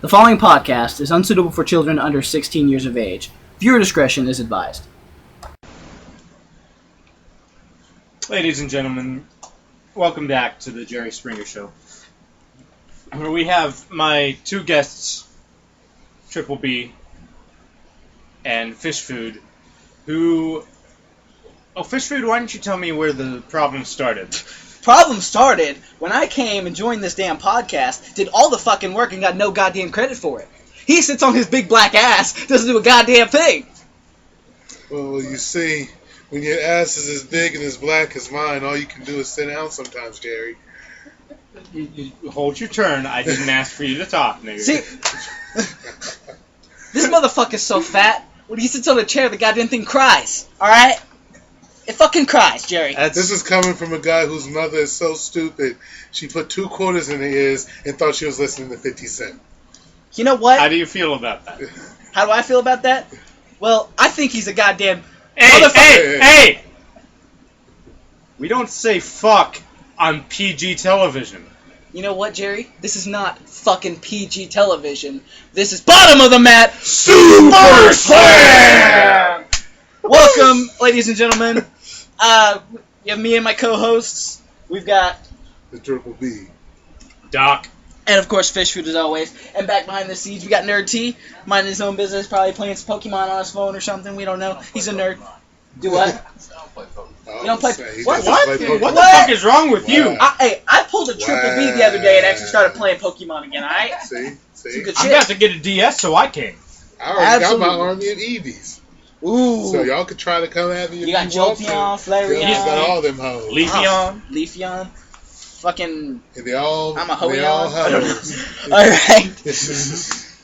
The following podcast is unsuitable for children under 16 years of age. Viewer discretion is advised. Ladies and gentlemen, welcome back to the Jerry Springer Show, where we have my two guests, Triple B and Fishfood, who... Oh, Fishfood, why don't you tell me where the problem started? Problem started when I came and joined this damn podcast, did all the fucking work and got no goddamn credit for it. He sits on his big black ass, doesn't do a goddamn thing. Well, you see, when your ass is as big and as black as mine, all you can do is sit down sometimes, Jerry. You hold your turn. I didn't ask for you to talk, nigga. See, this motherfucker's so fat, when he sits on a chair, the goddamn thing cries, alright? It fucking cries, Jerry. This is coming from a guy whose mother is so stupid, she put 2 quarters in her ears and thought she was listening to 50 Cent. You know what? How do you feel about that? How do I feel about that? Well, I think he's a goddamn... Hey! We don't say fuck on PG television. You know what, Jerry? This is not fucking PG television. This is bottom of the mat Super Slam! Welcome, ladies and gentlemen. You have me and my co-hosts. We've got... The Triple B. Doc. And, of course, Fishfood as always. And back behind the scenes, we got Nerd T, minding his own business, probably playing some Pokemon on his phone or something. We don't know. He's a nerd. Do what? You don't play... What? What the fuck is wrong with you? I pulled a Triple B the other day and actually started playing Pokemon again, alright? See? Some good I'm shit. about to get a DS, so I can. I already got my army of Eevees. Ooh. So y'all could try to come at me if you got want to. Jolteon, Flareon. You got all them hoes. Leafeon. Fucking... And they all hoes. hoes. Alright.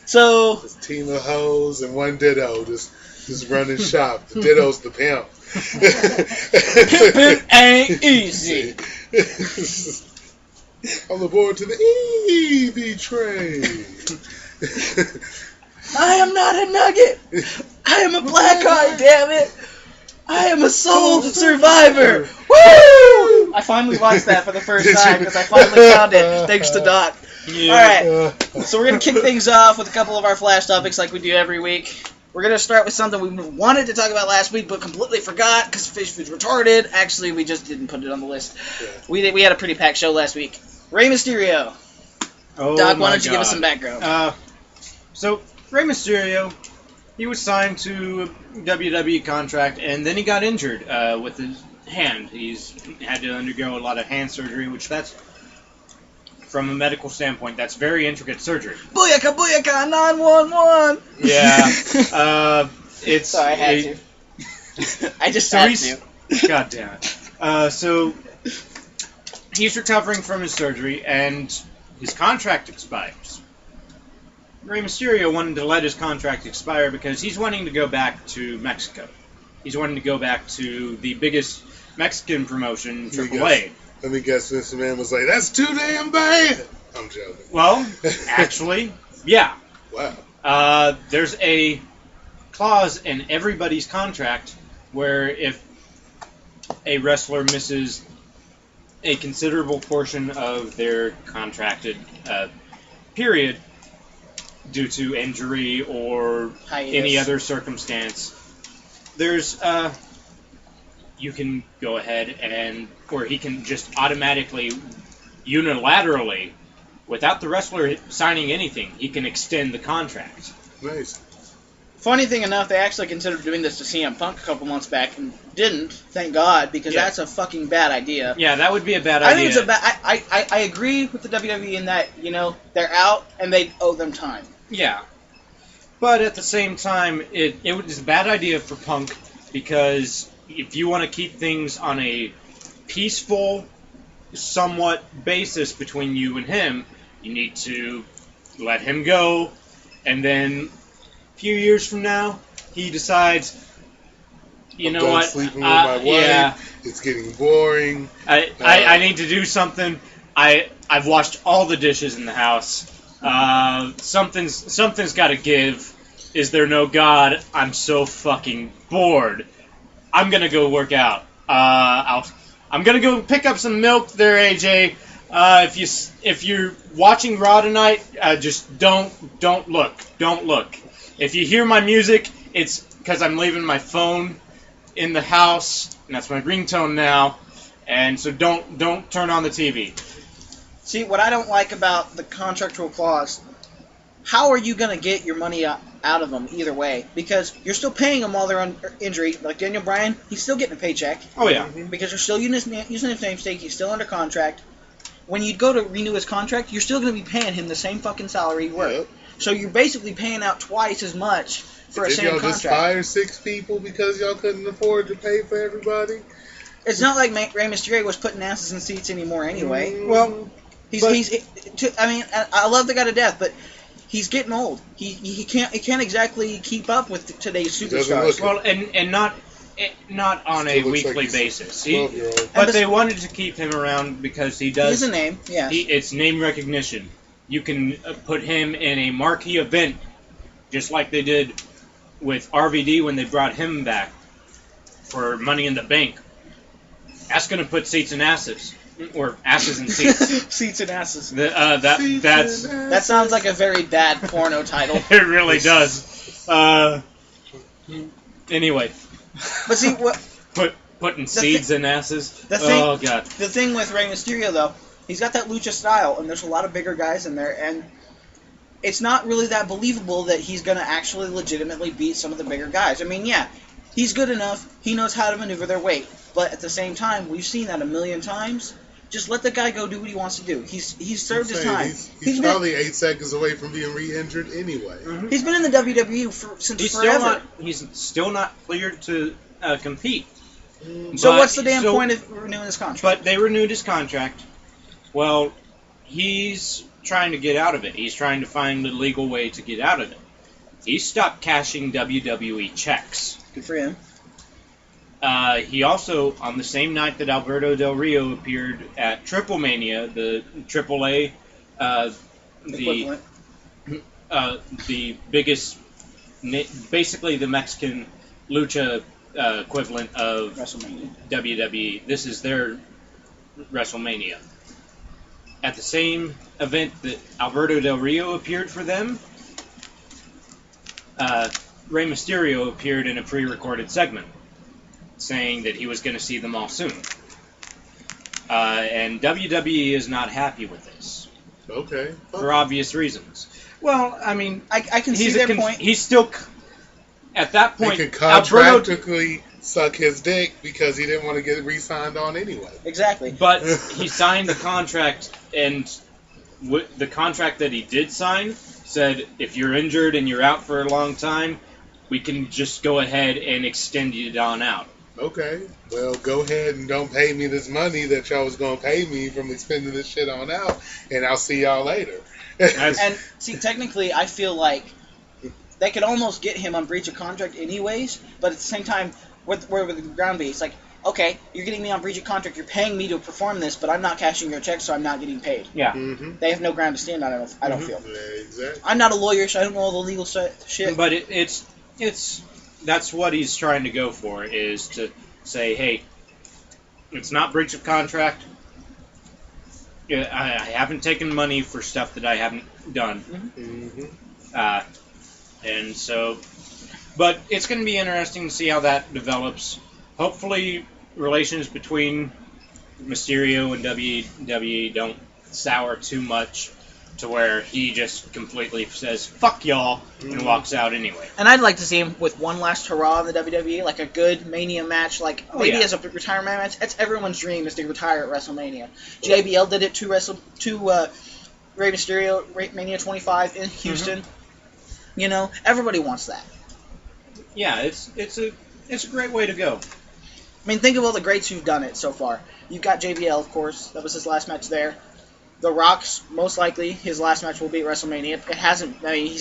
So... This team of hoes and one ditto just running shop. The ditto's the pimp. Pimp ain't easy. On the board to the Eevee train. I am not a nugget. I am a black eye, damn it. I am a soul survivor. Woo! I finally watched that for the first time because I finally found it, thanks to Doc. Yeah. Alright, so we're going to kick things off with a couple of our flash topics like we do every week. We're going to start with something we wanted to talk about last week but completely forgot because Fishfood's retarded. Actually, we just didn't put it on the list. Yeah. We had a pretty packed show last week. Rey Mysterio. Oh, Doc, why don't you give us some background? So, Rey Mysterio, he was signed to a WWE contract, and then he got injured with his hand. He's had to undergo a lot of hand surgery, which that's, from a medical standpoint, that's very intricate surgery. Booyaka, booyaka, 911! Yeah, it's... Sorry, I had to. I just had to. God damn it. So, he's recovering from his surgery, and his contract expires. Rey Mysterio wanted to let his contract expire because he's wanting to go back to Mexico. He's wanting to go back to the biggest Mexican promotion, AAA. Let me guess, this man was like, that's too damn bad! I'm joking. Well, actually, yeah. Wow. There's a clause in everybody's contract where if a wrestler misses a considerable portion of their contracted period due to injury or any other circumstance, there's you can go ahead or he can just automatically, unilaterally, without the wrestler signing anything, he can extend the contract. Nice. Funny thing enough, they actually considered doing this to CM Punk a couple months back and didn't, thank God, because that's a fucking bad idea. Yeah, that would be a bad idea. I think it's a bad... I agree with the WWE in that, they're out and they owe them time. Yeah. But at the same time, it was a bad idea for Punk because if you want to keep things on a peaceful, somewhat basis between you and him, you need to let him go, and then a few years from now, he decides, I'm done sleeping with my wife. Yeah, it's getting boring. I need to do something. I've washed all the dishes in the house. Something's got to give. Is there no God? I'm so fucking bored. I'm gonna go work out. I'm gonna go pick up some milk there, AJ. If you're watching Raw tonight, just don't look. Don't look. If you hear my music, it's because I'm leaving my phone in the house, and that's my ringtone now. And so don't turn on the TV. See, what I don't like about the contractual clause, how are you going to get your money out of them either way? Because you're still paying them while they're on injury. Like Daniel Bryan, he's still getting a paycheck. Oh, yeah. Because you're still using his name stake. He's still under contract. When you go to renew his contract, you're still going to be paying him the same fucking salary he worked. Yep. So you're basically paying out twice as much for a Did same y'all contract. just fire 6 people because y'all couldn't afford to pay for everybody? It's not like Rey Mysterio was putting asses in seats anymore anyway. Well, I love the guy to death, but he's getting old. He can't exactly keep up with today's superstars. Well, and not on a Still looks weekly like basis. 12-year-old. But they wanted to keep him around because he does. He's a name, yeah. It's name recognition. You can put him in a marquee event, just like they did with RVD when they brought him back for Money in the Bank. That's going to put seats in asses. Or asses in seats. Seats and asses. That sounds like a very bad porno title. It really does. Anyway. But see, what... Putting seeds in asses? Oh, God. The thing with Rey Mysterio, though, he's got that lucha style, and there's a lot of bigger guys in there, and it's not really that believable that he's going to actually legitimately beat some of the bigger guys. I mean, yeah, he's good enough. He knows how to maneuver their weight. But at the same time, we've seen that a million times. Just let the guy go do what he wants to do. He's served his time. He's probably 8 seconds away from being re-injured anyway. Mm-hmm. He's been in the WWE since forever. He's still not cleared to compete. So what's the damn point of renewing his contract? But they renewed his contract. Well, he's trying to get out of it. He's trying to find the legal way to get out of it. He stopped cashing WWE checks. Good for him. He also, on the same night that Alberto Del Rio appeared at Triple Mania, the AAA, the biggest, basically the Mexican lucha equivalent of WrestleMania. WWE. This is their WrestleMania. At the same event that Alberto Del Rio appeared for them, Rey Mysterio appeared in a pre-recorded segment, saying that he was going to see them all soon. And WWE is not happy with this. Okay. For obvious reasons. Well, I mean, I can see their point. He's still, at that point, he could contractually suck his dick because he didn't want to get re-signed on anyway. Exactly. But he signed the contract, and the contract that he did sign said, if you're injured and you're out for a long time, we can just go ahead and extend it on out. Okay, well, go ahead and don't pay me this money that y'all was going to pay me from expending this shit on out, and I'll see y'all later. And, see, technically, I feel like they could almost get him on breach of contract anyways, but at the same time, where would the ground be? It's like, okay, you're getting me on breach of contract, you're paying me to perform this, but I'm not cashing your check, so I'm not getting paid. Yeah. Mm-hmm. They have no ground to stand on, I don't feel. Yeah, exactly. I'm not a lawyer, so I don't know all the legal shit. But it's that's what he's trying to go for, is to say, hey, it's not breach of contract. I haven't taken money for stuff that I haven't done. Mm-hmm. And so, but it's going to be interesting to see how that develops. Hopefully, relations between Mysterio and WWE don't sour too much to where he just completely says, fuck y'all, and walks out anyway. And I'd like to see him with one last hurrah in the WWE, like a good Mania match, like maybe as a retirement match. That's everyone's dream, is to retire at WrestleMania. JBL did it to Rey Mysterio, Mania 25 in Houston. Mm-hmm. You know, everybody wants that. Yeah, it's a great way to go. I mean, think of all the greats who've done it so far. You've got JBL, of course. That was his last match there. The Rock's most likely his last match will be at WrestleMania. It hasn't. I mean,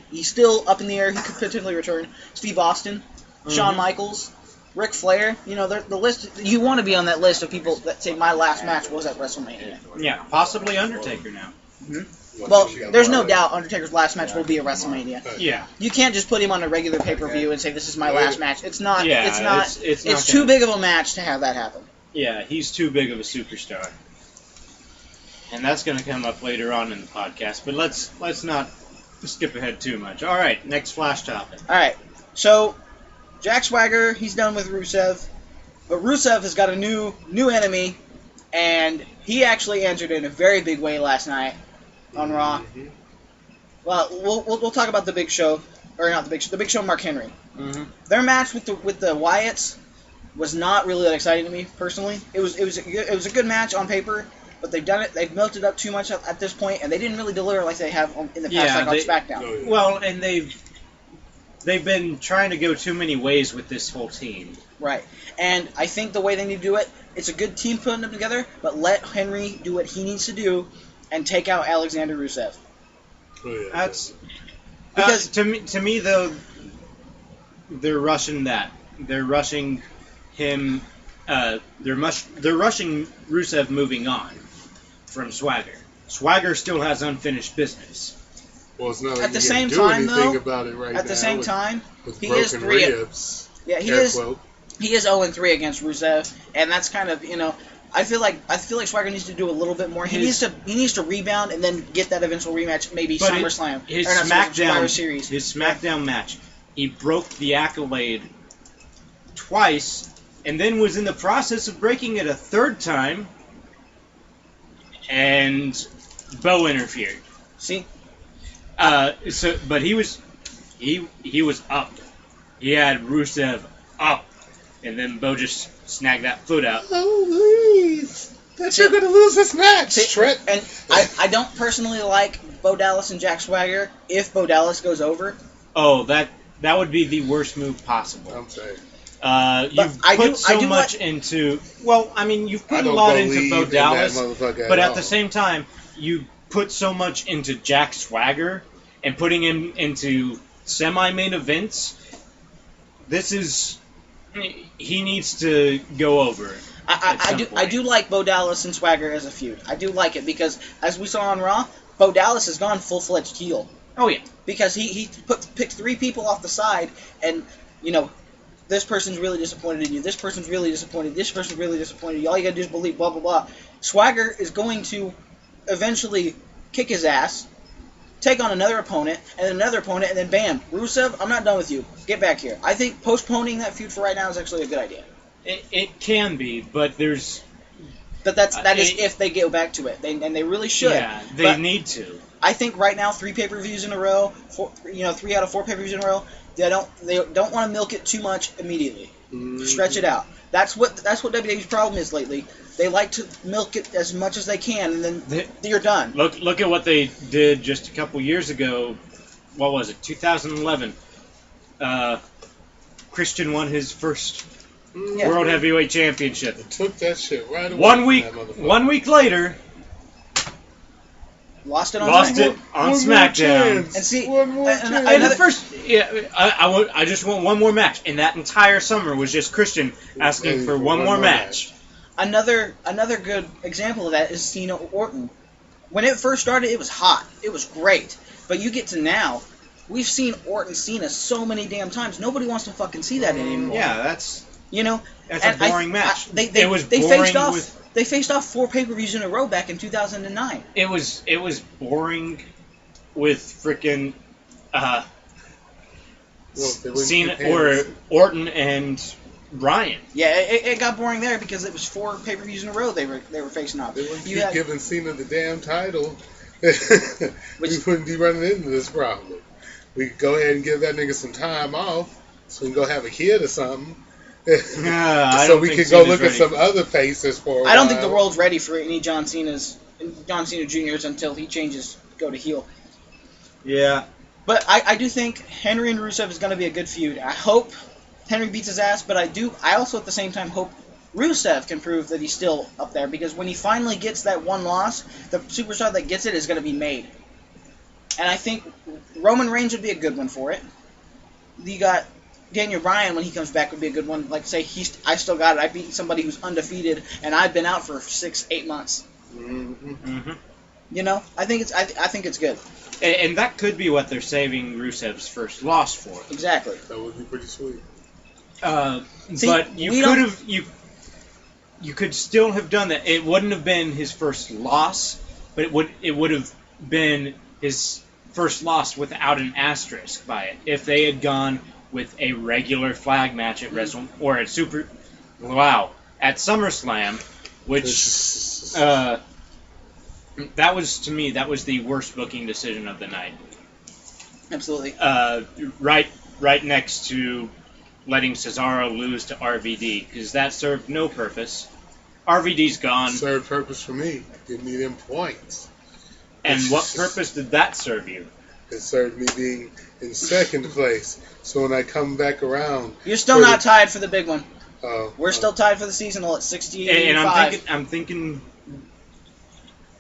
he's still up in the air. He could potentially return. Steve Austin, Shawn Michaels, Ric Flair. You know, the list. You want to be on that list of people that say my last match was at WrestleMania. Yeah, possibly Undertaker now. Mm-hmm. Well, there's no doubt Undertaker's last match will be at WrestleMania. Yeah. You can't just put him on a regular pay-per-view and say this is my last match. It's not. Yeah, it's too big of a match to have that happen. Yeah, he's too big of a superstar. And that's going to come up later on in the podcast. But let's not skip ahead too much. All right, next flash topic. All right, so Jack Swagger, he's done with Rusev, but Rusev has got a new enemy, and he actually entered in a very big way last night on Raw. Mm-hmm. Well, we'll talk about the Big Show, or not the Big Show, the Big Show and Mark Henry. Mm-hmm. Their match with the Wyatts was not really that exciting to me personally. It was a good match on paper, but they've milked it up too much at this point, and they didn't really deliver like they have in the past, on SmackDown. Oh, yeah. Well, and they've been trying to go too many ways with this whole team. Right, and I think the way they need to do it, it's a good team putting them together, but let Henry do what he needs to do and take out Alexander Rusev. Oh, yeah. That's Because to me though, they're rushing that. They're rushing him. They're rushing Rusev moving on from Swagger. Swagger still has unfinished business. Well, it's not like At the you same can do time, anything though, about it right at now. the same time, with he is broken 3. ribs. Yeah, he Air is. quote. He is 0-3 against Rusev, and that's kind of, I feel like Swagger needs to do a little bit more. He needs to rebound and then get that eventual rematch, maybe But SummerSlam his or not Survivor SmackDown Series. his SmackDown match, he broke the Accolade twice, and then was in the process of breaking it a third time, and Bo interfered. See, But he was up. He had Rusev up, and then Bo just snagged that foot out. Please. That you're going to lose this match, Trent. And I don't personally like Bo Dallas and Jack Swagger. If Bo Dallas goes over, Oh, that would be the worst move possible. I'm saying. You've put so much into. Well, I mean, you've put a lot into Bo Dallas, but at the same time, you put so much into Jack Swagger and putting him into semi-main events. He needs to go over. I do like Bo Dallas and Swagger as a feud. I do like it because, as we saw on Raw, Bo Dallas has gone full-fledged heel. Oh yeah, Because he picked 3 people off the side, and this person's really disappointed in you. This person's really disappointed. This person's really disappointed. All you gotta do is believe. Blah blah blah. Swagger is going to eventually kick his ass, take on another opponent, and another opponent, and then bam, Rusev, I'm not done with you. Get back here. I think postponing that feud for right now is actually a good idea. it can be, but there's. But that is if they go back to it, and they really should. Yeah, they But need to. I think right now 3 pay-per-views in a row, 3 out of 4 pay-per-views in a row. They don't want to milk it too much immediately. Mm-hmm. Stretch it out. That's what WWE's problem is lately. They like to milk it as much as they can, and then you're done. Look at what they did just a couple years ago. What was it? 2011. Christian won his first Yeah. World Heavyweight Championship. It took that shit right away. 1 week. from that motherfucker. 1 week later, Lost it on lost SmackDown. it on One more SmackDown. chance. And see, One more and- chance. And Another- the first, I just want one more match, and that entire summer was just Christian asking for one more match. Another good example of that is Cena Orton. When it first started, it was hot. It was great. But you get to now, we've seen Orton Cena so many damn times. Nobody wants to fucking see that anymore. Yeah, that's That's a boring match. They it was faced boring off. with. They faced off 4 pay-per-views in a row back in 2009. It was boring with frickin' Well, they wouldn't Cena keep or hands. Orton and Bryan. Yeah, it got boring there because it was 4 pay-per-views in a row they were facing off. They wouldn't You keep had- giving Cena the damn title. Which- We wouldn't be running into this problem. We could go ahead and give that nigga some time off so we can go have a kid or something. I So don't we think could go Cena's look at ready some for- other faces for a while. I don't think the world's ready for any John Cena Jr.'s until he go to heel. Yeah. But I do think Henry and Rusev is going to be a good feud. I hope Henry beats his ass, but I also at the same time hope Rusev can prove that he's still up there, because when he finally gets that one loss, the superstar that gets it is going to be made. And I think Roman Reigns would be a good one for it. You got Daniel Bryan when he comes back would be a good one. Like, say, I still got it. I beat somebody who's undefeated, and I've been out for 6-8 months. Mm-hmm. I think it's good. And that could be what they're saving Rusev's first loss for. Exactly. That would be pretty sweet. See, But you could still have done that. It wouldn't have been his first loss, but it would have been his first loss without an asterisk by it if they had gone with a regular flag match at Wrestle or at at SummerSlam, which that was the worst booking decision of the night. Absolutely. Right next to letting Cesaro lose to RVD, because that served no purpose. RVD's gone. Served purpose for me. Give me them points. And what purpose did that serve you? It served me being in second place. So when I come back around, you're still not tied for the big one. We're still tied for the seasonal at 65. And I'm thinking,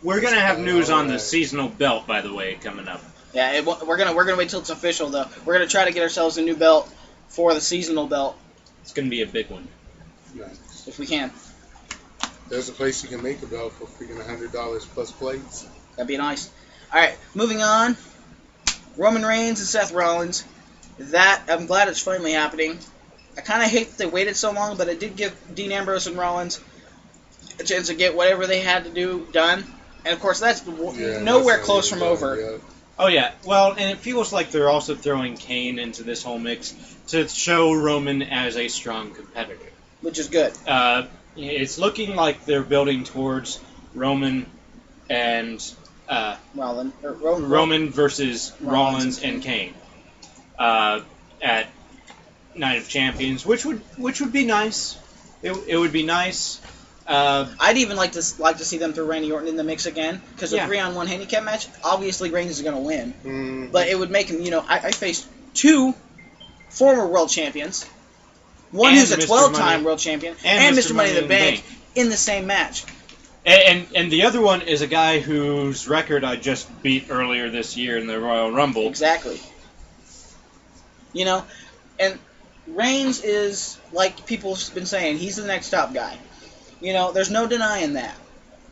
we're gonna have news on the seasonal belt, by the way, coming up. Yeah, we're gonna wait till it's official though. We're gonna try to get ourselves a new belt for the seasonal belt. It's gonna be a big one. Nice. If we can. There's a place you can make a belt for freaking $100 plus plates. That'd be nice. All right, moving on. Roman Reigns and Seth Rollins. I'm glad it's finally happening. I kind of hate that they waited so long, but it did give Dean Ambrose and Rollins a chance to get whatever they had to do done. And of course, that's nowhere close from over. Yeah. Oh yeah, well, and it feels like they're also throwing Kane into this whole mix to show Roman as a strong competitor, Which is good. It's looking like they're building towards Roman and Roman versus Rollins and Kane at Night of Champions, which would be nice. It would be nice. I'd even like to see them throw Randy Orton in the mix again, because a 3-on-1 handicap match, obviously Reigns is going to win. Mm-hmm. But it would make him, I faced 2 former world champions, one who's a 12-time world champion, and Mr. Money in the Bank in the same match. And the other one is a guy whose record I just beat earlier this year in the Royal Rumble. Exactly. And Reigns is, like people have been saying, he's the next top guy. There's no denying that.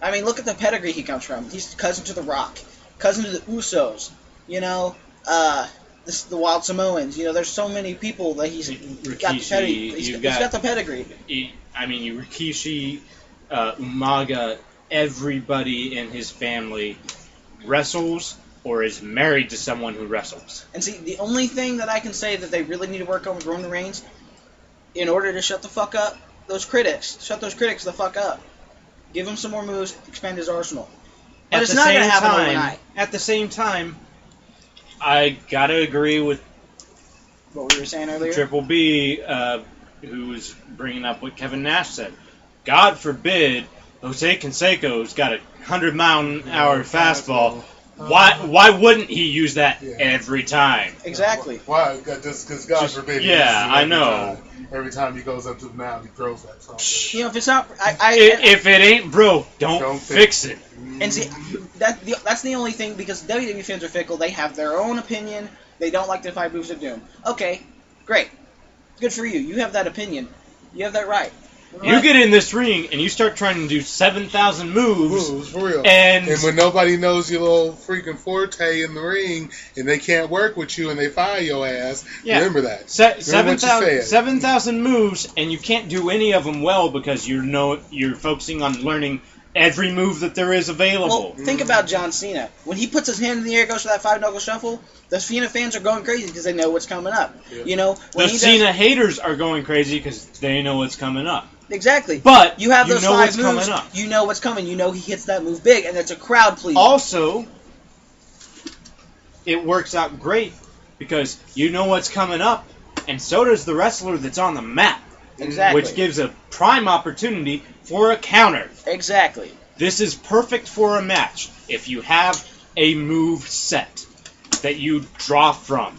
I mean, look at the pedigree he comes from. He's cousin to The Rock, cousin to the Usos, the Wild Samoans. There's so many people that he's got the pedigree. He's got the pedigree. Rikishi, Umaga, everybody in his family wrestles or is married to someone who wrestles. And see, the only thing that I can say that they really need to work on with Roman Reigns, in order to shut the fuck up those critics, shut those critics the fuck up. Give him some more moves, expand his arsenal. But it's not going to happen overnight. At the same time, I gotta agree with what we were saying earlier. Triple B, who was bringing up what Kevin Nash said. God forbid Jose Canseco's got a 100-mile-an-hour fastball. Why wouldn't he use that every time? Exactly. Why? Because God forbid. Yeah, I know. Every time he goes up to the mound, he throws that song. If it's not, if it ain't broke, don't fix it. And see, that's the only thing, because WWE fans are fickle. They have their own opinion. They don't like the 5 moves of doom. Okay, great, good for you. You have that opinion. You have that right. You get in this ring and you start trying to do 7,000 moves. For real. And when nobody knows your little freaking forte in the ring and they can't work with you and they fire your ass, remember that. 7,000 moves, and you can't do any of them well because you're focusing on learning every move that there is available. Well, think about John Cena. When he puts his hand in the air, goes for that 5-knuckle shuffle, the Cena fans are going crazy because they know what's coming up. Yeah. The Cena haters are going crazy because they know what's coming up. Exactly. But you have those 5 moves. Coming up. You know what's coming. You know he hits that move big, and it's a crowd pleaser. Also, it works out great because you know what's coming up, and so does the wrestler that's on the mat. Exactly. Which gives a prime opportunity for a counter. Exactly. This is perfect for a match. If you have a move set that you draw from,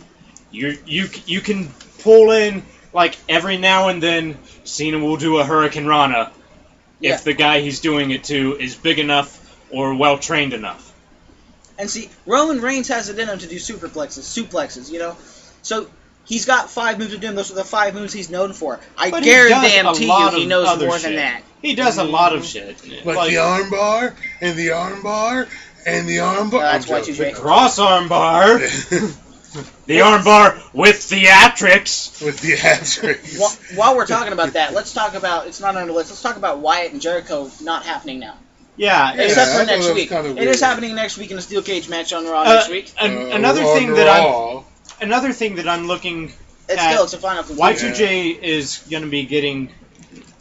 you can pull in, like, every now and then Cena will do a Hurricane Rana if the guy he's doing it to is big enough or well-trained enough. And see, Roman Reigns has it in him to do suplexes, So he's got 5 moves to do, and those are the 5 moves he's known for. I guarantee you he knows more than that. He does a lot of shit. Like the armbar, and the armbar, and the armbar. That's what you say. Cross armbar. The armbar with theatrics. With theatrics. While we're talking about that, let's talk about, it's not on the list, let's talk about Wyatt and Jericho not happening now. Yeah. Yeah, Except I for thought next that was week. kinda It weird. is happening next week in a steel cage match on Raw next week. Another on thing that Raw. I'm looking It's at, still it's a final conclusion. Y2J is going to be getting.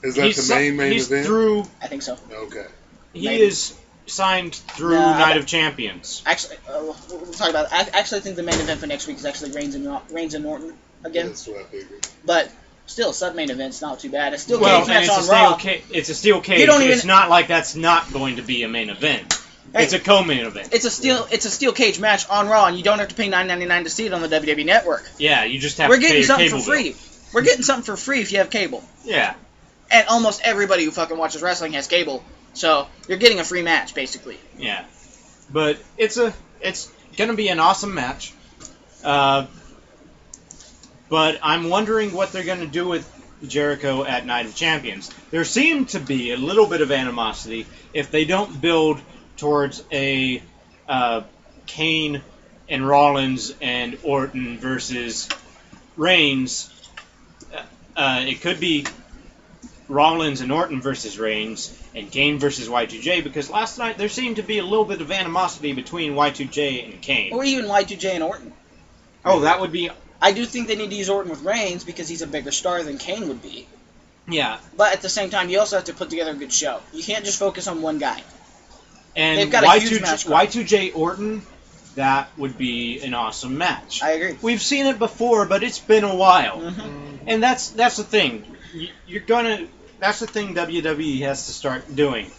Is that the main he's event? through. I think so. Okay. He Maybe. is signed through No, Night of Champions. Actually, we'll talk about it. I actually think the main event for next week is actually Reigns and Norton again. That's what I figured. But still, sub-main event's not too bad. It's still Well, cage and match on Raw. it's a steel cage. You don't even- It's not like that's not going to be a main event. Hey, It's a co-main event. It's a steel cage match on Raw, and you don't have to pay $9.99 to see it on the WWE Network. Yeah, you just have We're to pay getting your something cable for free. We're getting something for free if you have cable. bill. Yeah. And almost everybody who fucking watches wrestling has cable, so you're getting a free match basically. Yeah, but it's gonna be an awesome match. But I'm wondering what they're gonna do with Jericho at Night of Champions. There seemed to be a little bit of animosity if they don't build towards a Kane and Rollins and Orton versus Reigns. It could be Rollins and Orton versus Reigns, and Kane versus Y2J, because last night there seemed to be a little bit of animosity between Y2J and Kane. Or even Y2J and Orton. Oh, that would be... I do think they need to use Orton with Reigns because he's a bigger star than Kane would be. Yeah. But at the same time, you also have to put together a good show. You can't just focus on one guy. And They've got a huge match card. Y2J Orton, that would be an awesome match. I agree. We've seen it before, but it's been a while. Mm-hmm. And that's the thing. That's the thing WWE has to start doing.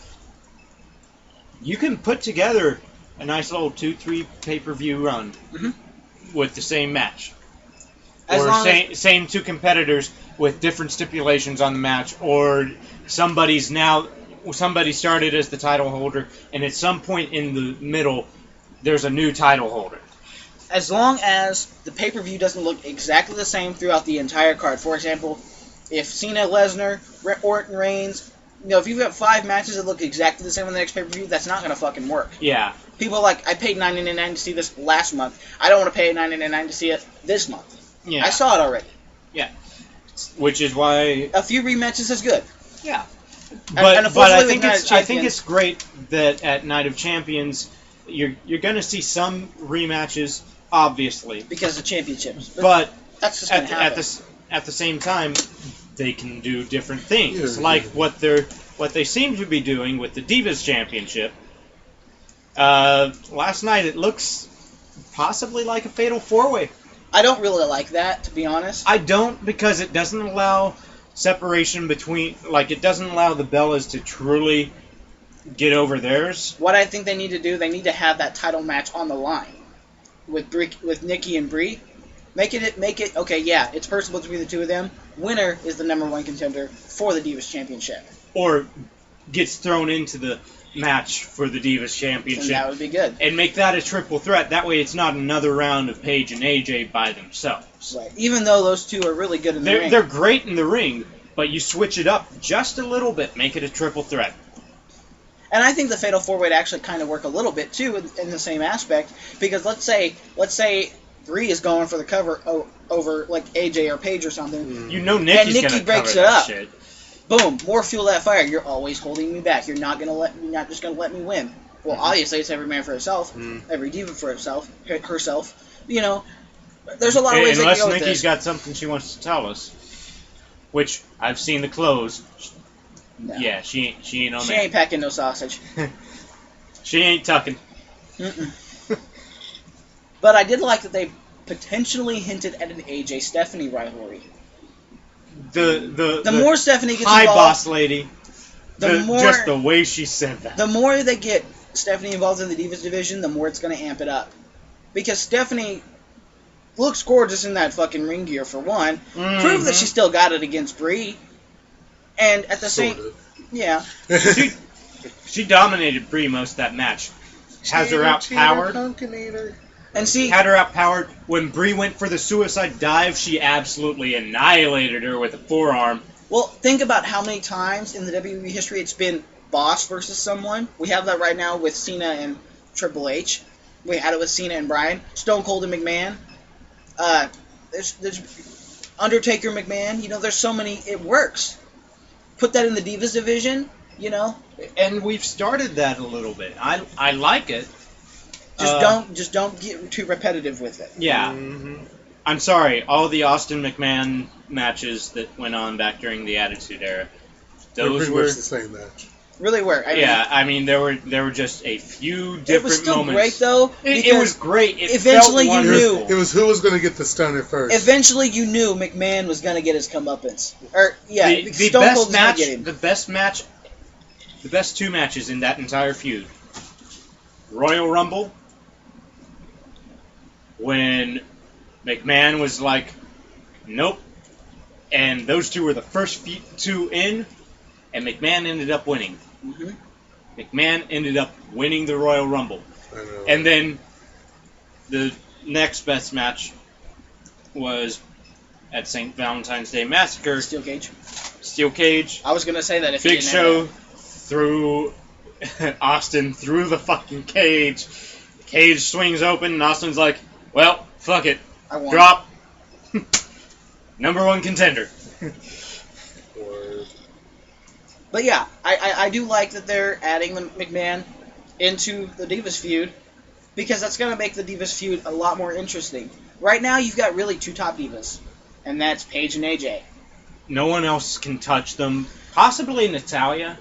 You can put together a nice little 2-3 pay-per-view run with the same match. As Or long as- same two competitors with different stipulations on the match, or somebody started as the title holder, and at some point in the middle, there's a new title holder. As long as the pay-per-view doesn't look exactly the same throughout the entire card. For example, if Cena, Lesnar, Orton, Reigns, if you've got 5 matches that look exactly the same on the next pay-per-view, that's not going to fucking work. Yeah. People are like, I paid $9.99 to see this last month. I don't want to pay $9.99 to see it this month. Yeah. I saw it already. Yeah. Which is why... A few rematches is good. Yeah. And But I unfortunately think with Night of I think it's great that at Night of Champions you're going to see some rematches, obviously, because of championships. but that's just going to happen. at the same time they can do different things, Yeah. like what they seem to be doing with the Divas Championship. Last night it looks possibly like a fatal 4-way. I don't really like that, to be honest. I don't, because it doesn't allow separation between, like, it doesn't allow the Bellas to truly get over theirs. What I think they need to do, they need to have that title match on the line with Nikki and Brie. Make it okay. Yeah, it's personal between the two of them. Winner is the #1 contender for the Divas Championship, Or gets thrown into the match for the Divas Championship. and that would be good. And make that a triple threat. That way it's not another round of Paige and AJ by themselves. Right. Even though those two are really good in the ring. They're great in the ring, but you switch it up just a little bit. Make it a triple threat. And I think the Fatal 4-Way would actually kind of work a little bit, too, in the same aspect. Because let's say Brie is going for the cover over, like, AJ or Paige or something. You know Nikki's Nikki gonna breaks cover it that up. shit. Boom, more fuel to that fire. You're always holding me back. You're not just gonna let me win. Well, obviously it's every man for himself, every diva for herself. You know, there's a lot of ways they can Unless go with Nikki's this. got something she wants to tell us, which I've seen the clothes. No. Yeah, she ain't on She that. ain't packing no sausage. She ain't tucking. Mm-mm. But I did like that they potentially hinted at an AJ Stephanie rivalry. The more Stephanie gets high involved, boss lady. the more just the way she said that. the more they get Stephanie involved in the Divas division, the more it's going to amp it up. Because Stephanie looks gorgeous in that fucking ring gear, for one. Prove that she still got it against Brie. And at the same... Yeah. She dominated Brie most of that match. Has her outpowered. And see... Had her outpowered. When Brie went for the suicide dive, she absolutely annihilated her with a forearm. Well, think about how many times in the WWE history it's been boss versus someone. We have that right now with Cena and Triple H. We had it with Cena and Bryan. Stone Cold and McMahon. There's Undertaker McMahon. You know, there's so many. It works. Put that in the Divas division. You know, And we've started that a little bit. I like it. just don't get too repetitive with it. Yeah. Mm-hmm. I'm sorry, all the Austin McMahon matches that went on back during the Attitude Era, those pretty were much the same match. Really were. I mean there were just a few different moments. It was still great though. It was great. It eventually felt you wonderful. knew. It was who was going to get the stunner first. Eventually, you knew McMahon was gonna get his comeuppance. Or the Stone best Cold was gonna match, get him. the best two matches in that entire feud. Royal Rumble, when McMahon was like, nope, and those two were the first two in, and McMahon ended up winning. Mm-hmm. McMahon ended up winning the Royal Rumble. I know. And then the next best match was at St. Valentine's Day Massacre. Steel cage. Steel cage. I was gonna say that if Big you didn't Show have threw Austin through the fucking cage. The cage swings open, and Austin's like, well, fuck it. that, I won. Drop. Number one contender. Or- But yeah, I do like that they're adding the McMahon into the Divas feud because that's gonna make the Divas feud a lot more interesting. Right now, you've got really two top divas, and that's Paige and AJ. No one else can touch them. Possibly Natalia.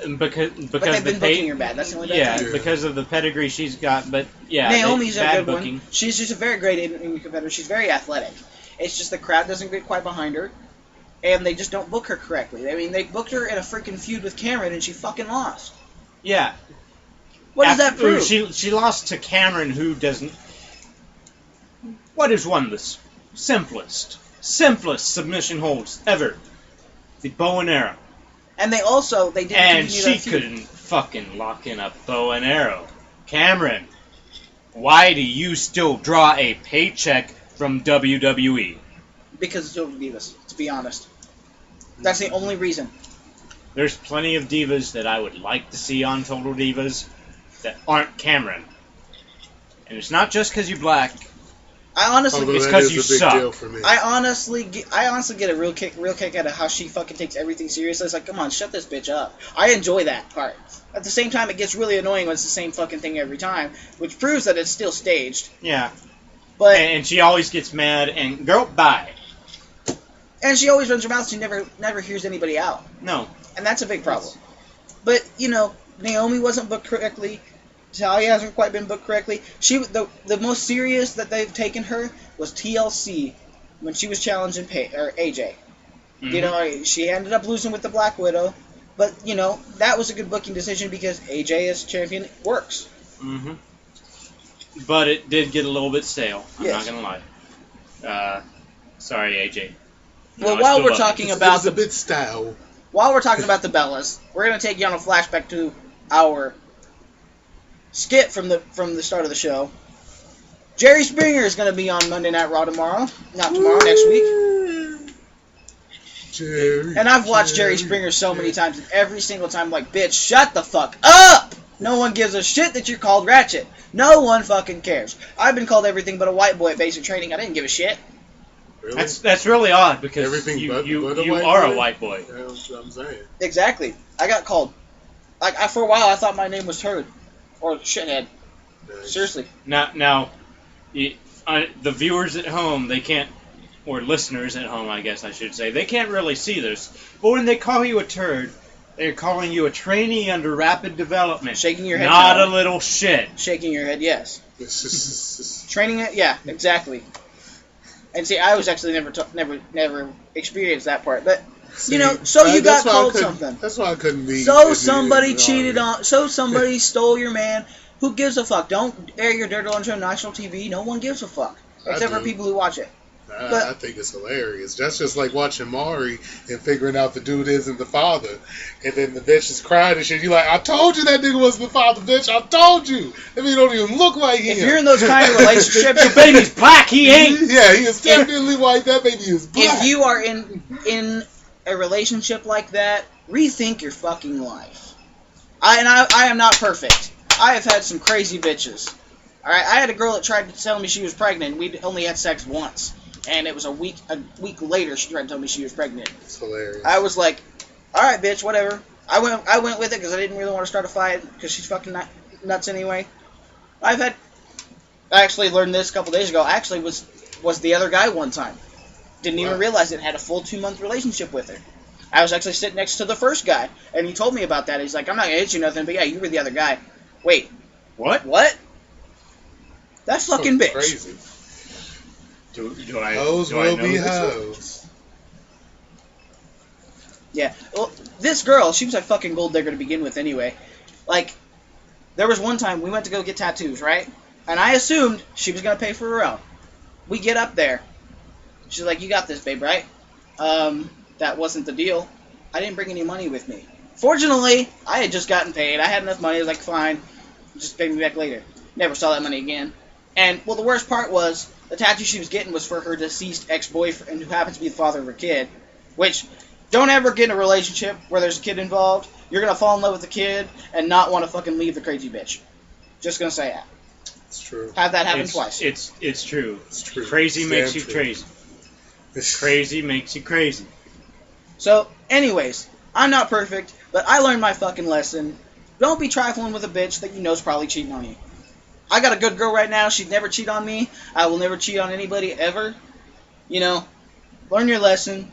Because But they've been the booking her bad. That's the only bad yeah, thing. Yeah. because of the pedigree she's got. But yeah, Naomi's a bad good booking. one. She's just a very great in competitor. She's very athletic. It's just the crowd doesn't get quite behind her, and they just don't book her correctly. I mean, they booked her in a freaking feud with Cameron, and she fucking lost. Yeah. What does that prove? She lost to Cameron, who doesn't. What is one of the simplest submission holds ever? The bow and arrow. And they didn't And continue she that feud. couldn't fucking lock in a bow and arrow. Cameron, why do you still draw a paycheck from WWE? Because it's over Divas, to be honest. That's the only reason. There's plenty of divas that I would like to see on Total Divas that aren't Cameron. And it's not just because you're black. I honestly, Although It's that 'cause is you a big suck. deal for me. I honestly get a real kick out of how she fucking takes everything seriously. It's like, come on, shut this bitch up. I enjoy that part. At the same time, it gets really annoying when it's the same fucking thing every time, which proves that it's still staged. Yeah. But And she always gets mad and, girl, bye. and she always runs her mouth. She never hears anybody out, No. and that's a big problem. But Naomi wasn't booked correctly. Talia hasn't quite been booked correctly. The most serious that they've taken her was TLC when she was challenging AJ. Mhm. She ended up losing with the Black Widow, but that was a good booking decision because AJ as champion works. Mm-hmm. But it did get a little bit stale. I'm Yes. not gonna lie. Sorry, AJ. Well, No, I while still we're love you. talking It about was a bit style. While we're talking about the Bellas, we're gonna take you on a flashback to our skit from the start of the show. Jerry Springer is gonna be on Monday Night Raw tomorrow. Not tomorrow, next week. Jerry, And I've watched Jerry Springer so many times, and every single time I'm like, bitch, shut the fuck up! No one gives a shit that you're called Ratchet. No one fucking cares. I've been called everything but a white boy at basic training. I didn't give a shit. Really? That's really odd because Everything you but a you white are boy? a white boy. That's what I'm saying. Exactly. I got called. For a while, I thought my name was Turd. Or Shithead. Nice. Seriously. Now, the viewers at home, they can't, or listeners at home, I guess I should say, they can't really see this. But when they call you a turd, they're calling you a trainee under rapid development. Shaking your head. Not no. a little shit. Shaking your head, yes. Training it, yeah, exactly. And see, I was actually never experienced that part, but See, you got that's why I called couldn't- something. That's why I couldn't be. So somebody cheated on. So somebody stole your man. Who gives a fuck? Don't air your dirt on national TV. No one gives a fuck, except for do. people who watch it. I think it's hilarious. That's just like watching Maury and figuring out the dude isn't the father. And then the bitch is crying and shit. You're like, I told you that nigga was the father, bitch. I told you. I mean, he don't even look like him. If you're in those kind of relationships, Your baby's black, he ain't. Yeah, he is definitely white. That baby is black. if you are in a relationship like that, rethink your fucking life. I am not perfect. I have had some crazy bitches. All right, I had a girl that tried to tell me she was pregnant. We only had sex once, and it was a week later she tried to tell me she was pregnant. It's hilarious. I was like, all right, bitch, whatever. I went with it because I didn't really want to start a fight because she's fucking nuts anyway. I actually learned this a couple days ago. I actually was the other guy one time. Didn't even realize it. Had a full 2-month relationship with her. I was actually sitting next to the first guy, and he told me about that. He's like, I'm not gonna hit you nothing, but yeah, you were the other guy. Wait, what? That fucking bitch. Crazy. Hoes will be hoes. Yeah. Well, this girl, she was a fucking gold digger to begin with anyway. Like, there was one time we went to go get tattoos, right? And I assumed she was going to pay for her own. We get up there. She's like, you got this, babe, right? That wasn't the deal. I didn't bring any money with me. Fortunately, I had just gotten paid. I had enough money. I was like, fine. Just pay me back later. Never saw that money again. And, well, the worst part was, the tattoo she was getting was for her deceased ex-boyfriend, who happens to be the father of her kid. Which, don't ever get in a relationship where there's a kid involved. You're going to fall in love with the kid and not want to fucking leave the crazy bitch. Just going to say that. It's true. Have that happen twice. It's true. It's true. Crazy makes you true. crazy. Crazy makes you crazy. So, anyways, I'm not perfect, but I learned my fucking lesson. Don't be trifling with a bitch that you know's probably cheating on you. I got a good girl right now. She'd never cheat on me. I will never cheat on anybody ever. You know, learn your lesson.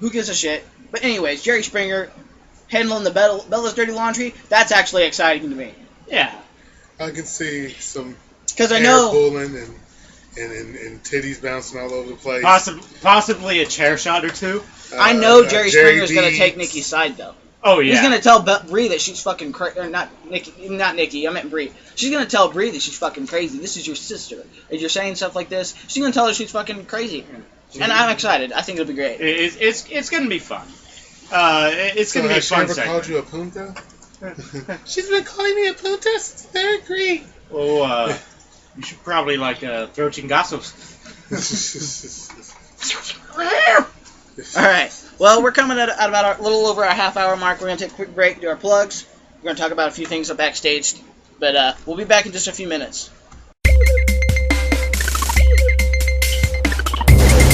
Who gives a shit? But anyways, Jerry Springer handling the Bella's dirty laundry, that's actually exciting to me. Yeah. I can see some Because I hair know... pulling and titties bouncing all over the place. Possibly a chair shot or two. I know Jerry Springer's going to Deeds. take Nikki's side, though. Oh, yeah. He's going to tell Bree that she's fucking crazy. Or not Nikki, I meant Bree. She's going to tell Bree that she's fucking crazy. This is your sister. If you're saying stuff like this, she's going to tell her she's fucking crazy. And I'm excited. I think it'll be great. It's going to be fun. It's going to be a fun segment. Has she ever called you a punta? She's been calling me a punta since 3rd grade. Oh, you should probably, throw chingazos. Alright. Well, we're coming at about a little over a half-hour mark. We're going to take a quick break, do our plugs. We're going to talk about a few things backstage. But we'll be back in just a few minutes.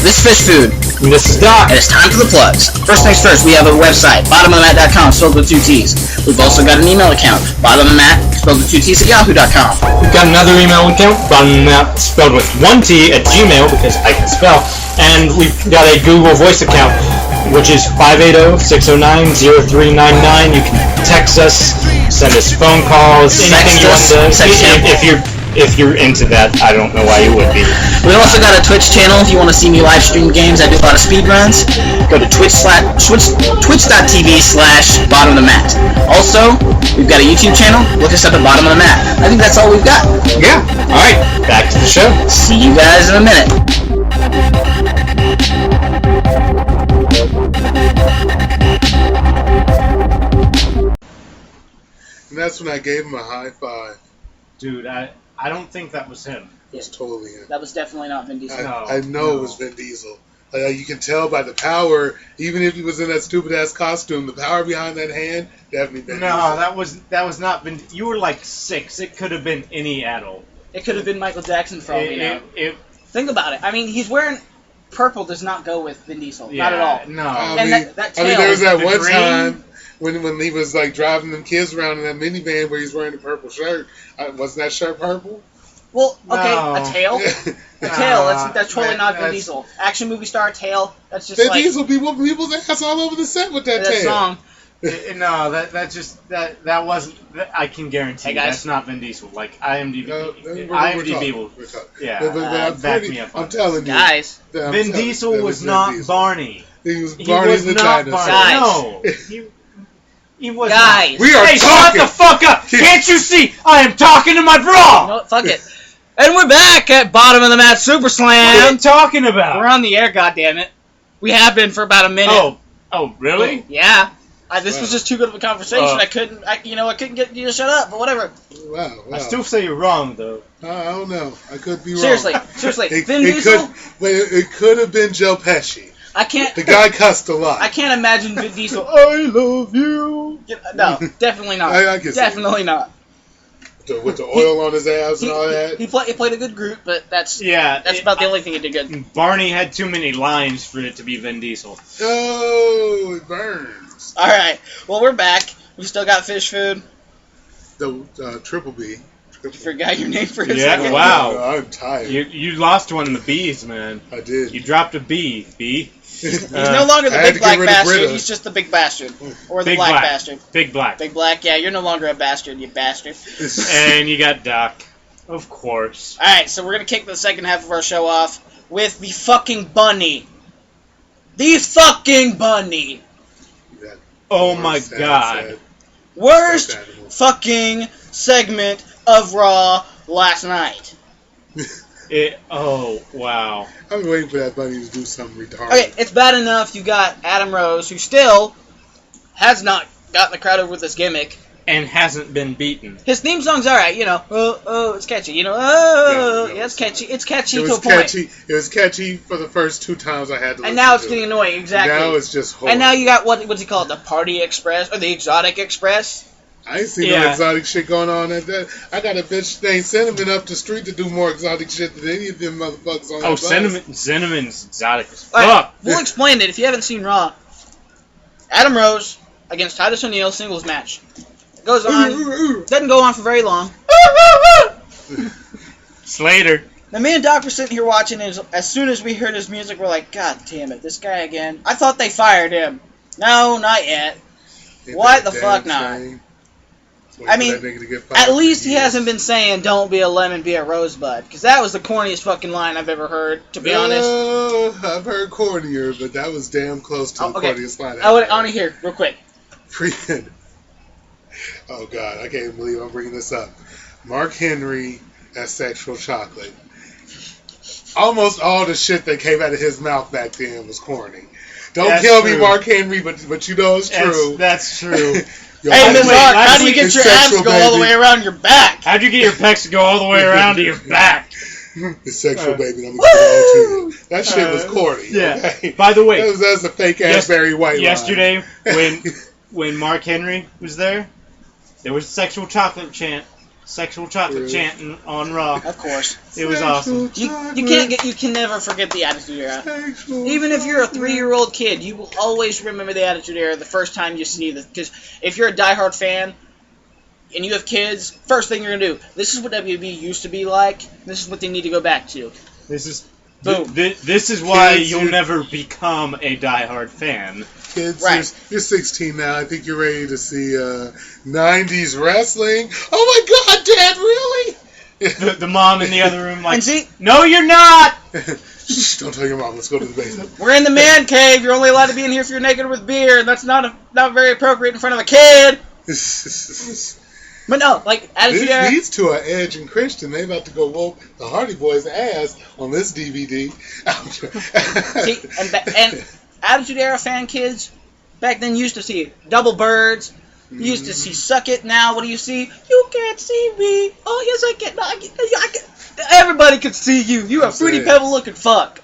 This is Fishfood. And this is Doc. And it's time for the plugs. First things first, we have a website, bottomofmat.com, spelled with 2 T's. We've also got an email account, bottomofmat, spelled with 2 T's at yahoo.com. We've got another email account, bottomofmat, spelled with 1 T at Gmail, because I can spell. And we've got a Google Voice account, which is 580-609-0399. You can text us, send us phone calls, anything you want to. If you're into that, I don't know why you would be. We also got a Twitch channel if you want to see me live stream games. I do a lot of speed runs. Go to twitch.tv/bottomofthemat. Also, we've got a YouTube channel. Look us up at Bottom of the Mat. I think that's all we've got. Yeah. All right. Back to the show. See you guys in a minute. And that's when I gave him a high five. Dude, I don't think that was him. It was totally him. That was definitely not Vin Diesel. I know it was Vin Diesel. You can tell by the power, even if he was in that stupid ass costume, the power behind that hand, definitely Vin Diesel. No, that was not Vin. You were like 6. It could have been any adult. It could have been Michael Jackson for all we know. Think about it. I mean, he's wearing purple. Does not go with Vin Diesel. Yeah, not at all. No. That tail, there was that the one green. time when he was driving them kids around in that minivan where he's wearing a purple shirt. Wasn't that shirt purple? Well, okay, No. a tail. A tail. That's totally not Vin Diesel. Action movie star tail. That's just Vin like Diesel people's ass all over the set with that tail. song. No, that wasn't. I can guarantee Hey, guys. that's not Vin Diesel. Like IMDb, We're IMDb will. talking. Yeah, But back me up on I'm telling you, Guys, Vin Diesel was not Barney. He was He Barney was the not dinosaur. Barney. Guys. No, he was Guys. not. We are Hey, talking. shut the fuck up! Can't you see? I am talking to my you bra. know what? Fuck it. And we're back at Bottom of the Mat Super What are Slam. you talking about? We're on the air, goddammit. We have been for about a minute. Oh, really? Yeah. This was just too good of a conversation. Uh. I couldn't get you to shut up, but whatever. Wow. I still say you're wrong, though. I don't know. I could be wrong. Seriously. Vin Diesel, It could have been Joe Pesci. I can't. The guy cussed a lot. I can't imagine Vin Diesel. I love you. No, definitely not. I can see Definitely not. With the oil on his abs and all that. He played a good Groot, but that's about the only thing he did good. Barney had too many lines for it to be Vin Diesel. Oh, it burns. All right. Well, we're back. We still got fish food. The Triple B. You forgot your name for a Yeah, second. wow. I'm tired. You lost one in the B's, man. I did. You dropped a B. B. He's no longer the I had big to black get rid of bastard. Britta. He's just the big bastard. Or the Big black black. bastard. Big black. Big black, yeah, you're no longer a bastard, you bastard. And you got Doc. Of course. Alright, so we're gonna kick the second half of our show off with the fucking bunny. The fucking bunny. Oh my god. Worst Stuffed animal. fucking segment of Raw last night. Oh, wow. I've been waiting for that bunny to do something retarded. Okay, it's bad enough you got Adam Rose, who still has not gotten the crowd over with this gimmick. And hasn't been beaten. His theme song's alright, you know. It's catchy, you know. No, It's catchy. It's catchy It to was a point. catchy. It was catchy for the first 2 times I had to listen And now it's to getting it. annoying, exactly. Now it's just horrible. And now you got what's he called? The Party Express or the Exotic Express? I ain't seen no exotic shit going on at that. I got a bitch named Cinnamon up the street to do more exotic shit than any of them motherfuckers on that bus. Cinnamon's exotic as All right, fuck. we'll explain it if you haven't seen Raw. Adam Rose against Titus O'Neil singles match. It goes on. Doesn't go on for very long. Slater. Now, me and Doc were sitting here watching, and as soon as we heard his music, we're like, God damn it, this guy again. I thought they fired him. No, not yet. What the fuck not? I mean, at least he hasn't been saying, don't be a lemon, be a rosebud. Because that was the corniest fucking line I've ever heard, to be honest. I've heard cornier, but that was damn close to the corniest line. I want to hear, real quick. Freaking. Oh, God, I can't believe I'm bringing this up. Mark Henry as Sexual Chocolate. Almost all the shit that came out of his mouth back then was corny. Don't kill me, Mark Henry, but you know it's true. That's true. Hey, Ms. Mark, how do you get your abs to go all the way around your back? How'd you get your pecs to go all the way around to your back? It's sexual, baby. I'm gonna give it all to you. That shit was corny. Yeah. Okay? By the way, that was a fake ass Barry White. Yesterday, when Mark Henry was there was sexual chocolate chant. Sexual chocolate chanting on Raw. Of course. It was awesome. You can never forget the Attitude Era. Even if you're a 3-year-old kid, you will always remember the Attitude Era the first time you see this. Because if you're a diehard fan and you have kids, first thing you're going to do, this is what WB used to be like. This is what they need to go back to. This is boom. This is why you'll never become a diehard fan. Kids, right. You're 16 now. I think you're ready to see 90s wrestling. Oh my God, Dad, really? The mom in the other room like, and see, no, you're not! Shh, don't tell your mom. Let's go to the basement. We're in the man cave. You're only allowed to be in here if you're naked with beer. And that's not very appropriate in front of a kid. But no, like, Attitude Era. This leads to an Edge and Christian. They about to go whoop the Hardy Boys' ass on this DVD. See, and Attitude Era fan kids back then used to see Double Birds. You used to see Suck It. Now what do you see? You can't see me. Oh yes, I can. I can. Everybody can see you. You a Fruity Pebble looking fuck.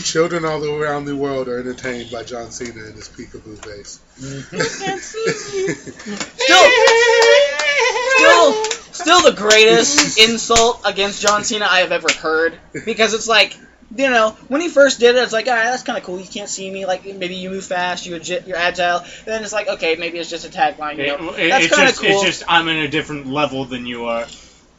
Children all around the world are entertained by John Cena and his peekaboo face. You can't see me. Still the greatest insult against John Cena I have ever heard, because it's like, you know, when he first did it, it's like, alright, that's kind of cool. You can't see me. Like, maybe you move fast, you're agile. Then it's like, okay, maybe it's just a tagline. You know, that's kind of cool. It's just I'm in a different level than you are.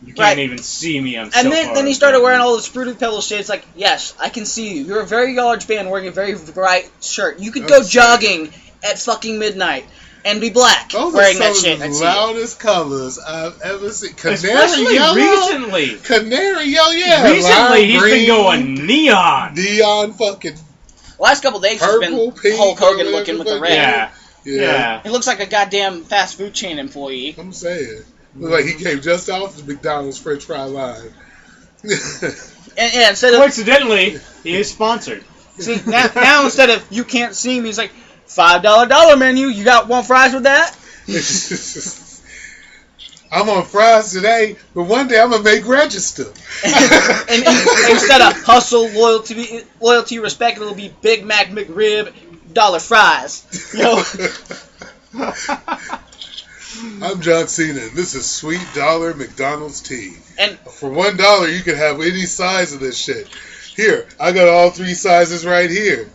You can't even see me. I'm so far. And then he started wearing all this Fruity Pebble shit. It's like, yes, I can see you. You're a very large man wearing a very bright shirt. You could go jogging at fucking midnight and be black wearing that shit. Those are some of the loudest colors I've ever seen. Especially yellow. recently. Canary yellow, yeah. Recently, he's been going neon. Neon fucking. Last couple days, he's been pink, Hulk Hogan looking with the red. Yeah. He looks like a goddamn fast food chain employee. I'm saying. Looks like he came just off the McDonald's French fry line. and instead of, coincidentally, he is sponsored. See, now instead of you can't see me, he's like, $5 dollar menu. You want fries with that? I'm on fries today, but one day I'm gonna make register. and instead of hustle, loyalty, respect, it'll be Big Mac, McRib, dollar fries. Yo. I'm John Cena, and this is Sweet Dollar McDonald's tea. And for $1, you can have any size of this shit. Here, I got all 3 sizes right here.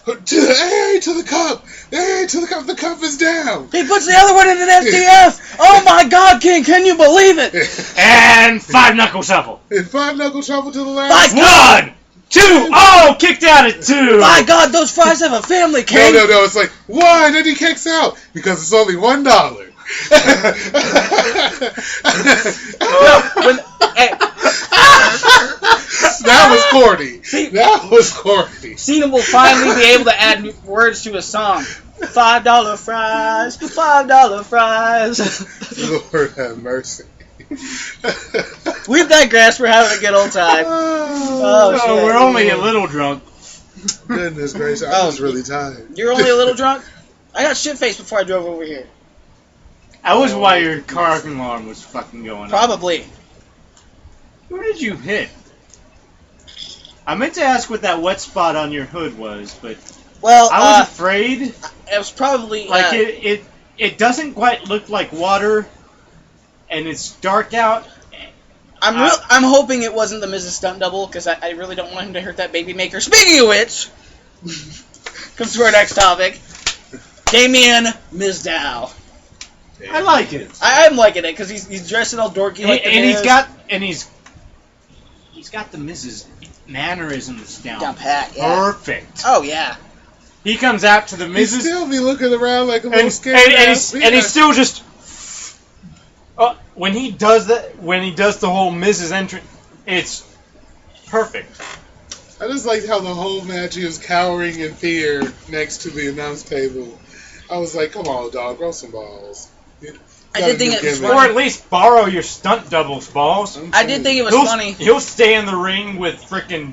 To the cup. The cup is down. He puts the other one in an FTF. Oh my God, King, can you believe it? And 5-knuckle shuffle. And 5-knuckle shuffle to the last. 1, 2. Oh, kicked out at 2. My God, those fries have a family, King. No. It's like 1, and he kicks out because it's only $1. That was corny. Cena will finally be able to add words to a song. $5 fries, $5 fries. Lord have mercy. We've digressed. We're having a good old time. Oh, shit. We're only a little drunk. Goodness gracious, I was really tired. You're only a little drunk? I got shit-faced before I drove over here. That was why your car alarm was fucking going off. Probably. Who did you hit? I meant to ask what that wet spot on your hood was, but Well, I was afraid. It was probably Like it doesn't quite look like water, and it's dark out. I'm hoping it wasn't the Miz's stunt double because I really don't want him to hurt that baby maker. Speaking of which, comes to our next topic. Damian Mizdow. I like it. I'm liking it because he's dressing all dorky like the Miz. He's got the Miz's mannerisms down pat. Yeah. Perfect. Oh yeah. He comes out to the Miz's. He still be looking around like a little scared. And he's still just. When he does the whole Miz's entrance, it's perfect. I just liked how the whole match he was cowering in fear next to the announce table. I was like, come on, dog, grow some balls. I did think it was funny. Or at least borrow your stunt double's balls. I did think it was funny. He'll stay in the ring with frickin'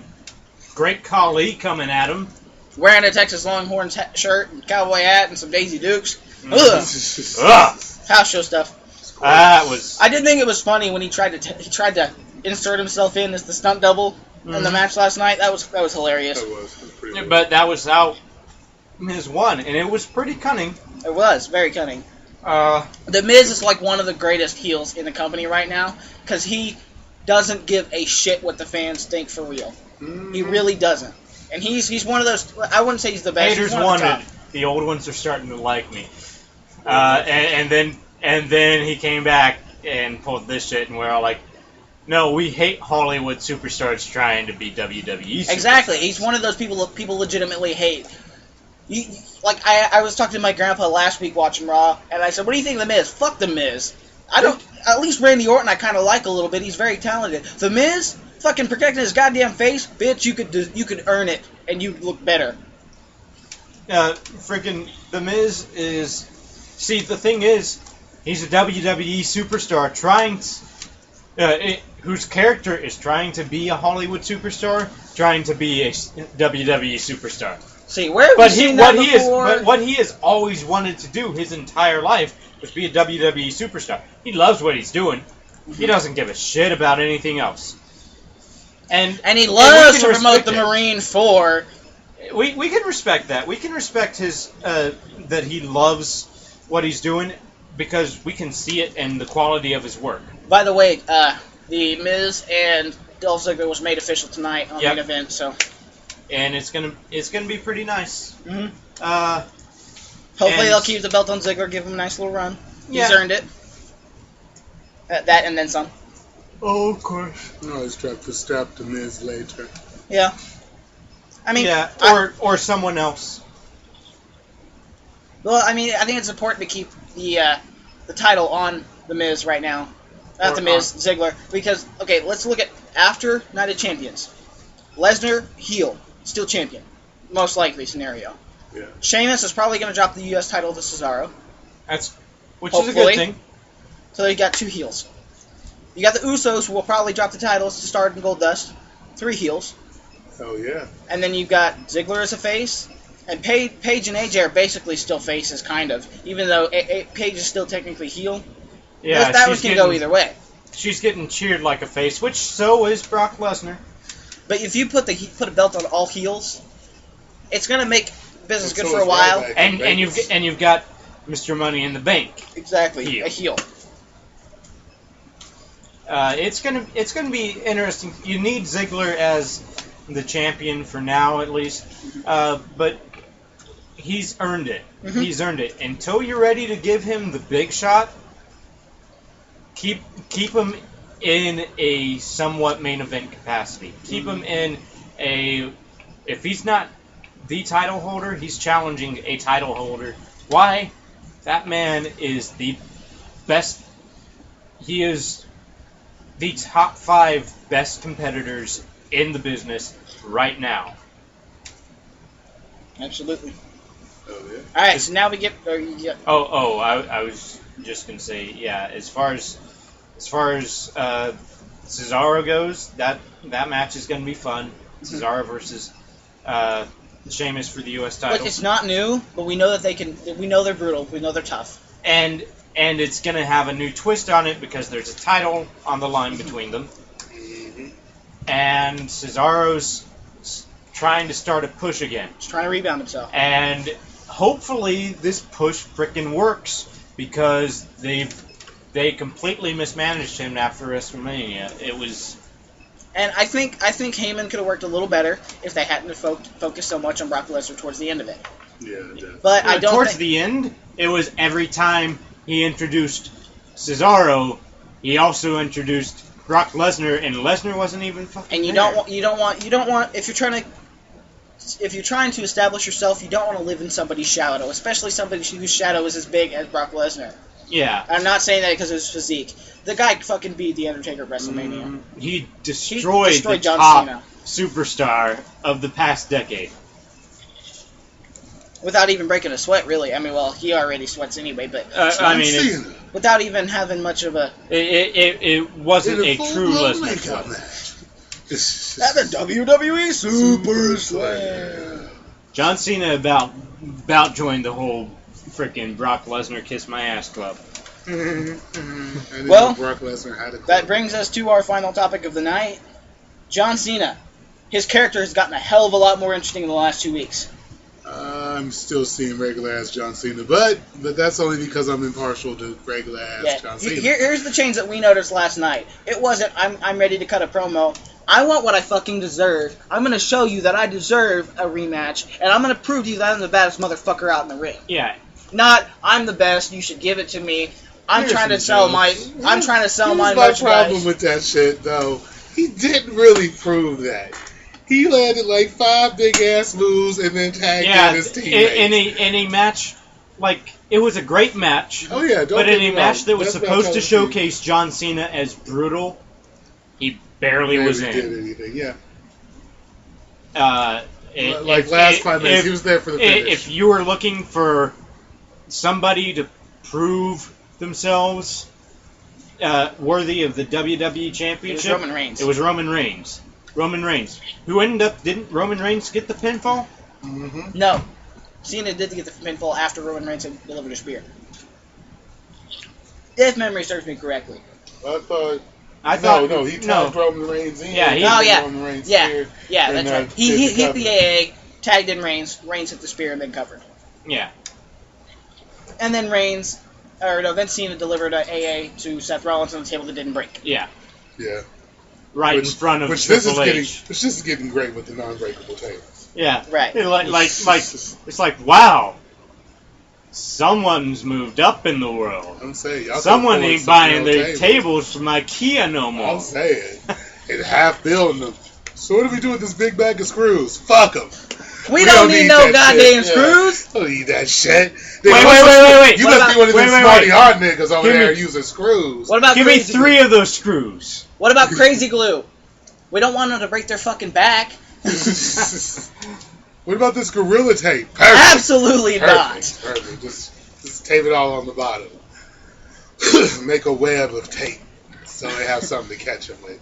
Great Khali coming at him. Wearing a Texas Longhorns shirt and cowboy hat and some Daisy Dukes. Ugh. House show stuff. I did think it was funny when he tried to insert himself in as the stunt double in the match last night. That was hilarious. That was pretty Yeah, but that was how Miz won, and it was pretty cunning. It was very cunning. The Miz is like one of the greatest heels in the company right now because he doesn't give a shit what the fans think for real. He really doesn't, and he's one of those. I wouldn't say he's the best. Haters wanted. The old ones are starting to like me. And then he came back and pulled this shit, and we're all like, no, we hate Hollywood superstars trying to be WWE superstars. Exactly. He's one of those people legitimately hate. I was talking to my grandpa last week watching Raw, and I said, what do you think of The Miz? Fuck The Miz. At least Randy Orton I kind of like a little bit. He's very talented. The Miz, fucking protecting his goddamn face, bitch, you could earn it, and you look better. Freaking The Miz is... See, the thing is, he's a WWE superstar whose character is trying to be a Hollywood superstar, trying to be a WWE superstar. See, where have you seen that before? But what he has always wanted to do his entire life was be a WWE superstar. He loves what he's doing. He doesn't give a shit about anything else. And he loves to promote the Marine 4. We can respect that. We can respect his that he loves what he's doing because we can see it in the quality of his work. By the way, the Miz and Dolph Ziggler was made official tonight on the main event, so. And it's gonna be pretty nice. Mm-hmm. Hopefully they'll keep the belt on Ziggler, give him a nice little run. He's earned it. That and then some. Oh, of course. No, he's trying to strap the Miz later. Yeah. I mean, or someone else. Well, I mean, I think it's important to keep the title on the Miz right now. Not the Miz, Ziggler, because let's look at after Night of Champions. Lesnar heel. Still champion. Most likely scenario. Yeah. Sheamus is probably going to drop the U.S. title to Cesaro. Which is a good thing. So you got 2 heels. You got the Usos who will probably drop the titles to Stardust and Goldust. 3 heels. Oh, yeah. And then you've got Ziggler as a face. And Paige and AJ are basically still faces, kind of. Even though Paige is still technically heel. Yeah, that one can go either way. She's getting cheered like a face, which so is Brock Lesnar. But if you put a belt on all heels, it's gonna make business good for a while. And you've got Mr. Money in the Bank. Exactly, a heel. It's gonna be interesting. You need Ziggler as the champion for now, at least. But he's earned it. Mhm. He's earned it. Until you're ready to give him the big shot, keep him in a somewhat main event capacity. Keep him in a... If he's not the title holder, he's challenging a title holder. Why? That man is the best... He is the top 5 best competitors in the business right now. Absolutely. Oh, yeah. All right, so now we get. I was just gonna say, yeah. As far as Cesaro goes, that match is gonna be fun. Cesaro versus Sheamus for the U.S. title. Look, it's not new, but we know that they can. We know they're brutal. We know they're tough. And it's gonna have a new twist on it because there's a title on the line between them. And Cesaro's trying to start a push again. He's trying to rebound himself. And hopefully this push frickin' works because they completely mismanaged him after WrestleMania. It was... And I think Heyman could have worked a little better if they hadn't focused so much on Brock Lesnar towards the end of it. Yeah, definitely. But I don't towards think... the end, it was every time he introduced Cesaro, he also introduced Brock Lesnar, and Lesnar wasn't even fucking And you there. don't want if you're trying to establish yourself, you don't want to live in somebody's shadow, especially somebody whose shadow is as big as Brock Lesnar. Yeah. I'm not saying that because of his physique. The guy fucking beat The Undertaker at WrestleMania. He destroyed the John top Cena. superstar of the past decade. Without even breaking a sweat, really. I mean, well, he already sweats anyway, but I mean, it's, without even having much of a... it wasn't a true Lesnar makeup sweat. match. At the WWE Super Slam. John Cena about joined the whole freaking Brock Lesnar kiss my ass club. And Well, Brock Lesnar had a That brings us to our final topic of the night. John Cena. His character has gotten a hell of a lot more interesting in the last 2 weeks. I'm still seeing regular ass John Cena, but that's only because I'm impartial to regular ass John Cena. Here's the change that we noticed last night. It wasn't, I'm ready to cut a promo. I want what I fucking deserve. I'm going to show you that I deserve a rematch, and I'm going to prove to you that I'm the baddest motherfucker out in the ring. Yeah. Not, I'm the best, you should give it to me. I'm trying to sell my Here's my my merchandise. problem with that shit, though. He didn't really prove that. He landed like 5 big ass moves and then tagged in his teammates. In a match, like, it was a great match. Oh yeah, but in a match that was supposed to showcase John Cena as brutal, he barely was in. Did anything, yeah. Last 5 minutes, he was there for the finish. If you were looking for somebody to prove themselves worthy of the WWE Championship, It was Roman Reigns. It was Roman Reigns. Roman Reigns. Who didn't Roman Reigns get the pinfall? Mm-hmm. No. Cena did get the pinfall after Roman Reigns had delivered a spear. If memory serves me correctly. I thought he tagged Roman Reigns in. Yeah, Roman Reigns yeah, spear, that's right. He hit the AA, tagged in Reigns, Reigns hit the spear and then covered. Yeah. And then then Cena delivered a AA to Seth Rollins on the table that didn't break. Yeah. Yeah. In front of Triple H. Which this is getting great with the non-breakable tables. Yeah. Right. It's like, wow. Someone's moved up in the world. I'm saying, y'all someone ain't buying their tables from IKEA no more. I'm saying, and half building them. So what do we do with this big bag of screws? Fuck them. We don't need no goddamn screws. Don't need that shit. Wait. You must be one of these smarty hard niggas over there using screws. What about Give me 3 of those screws. What about crazy glue? We don't want them to break their fucking back. What about this Gorilla Tape? Perfect. Absolutely not. Perfect. Just tape it all on the bottom. Make a web of tape so they have something to catch them with.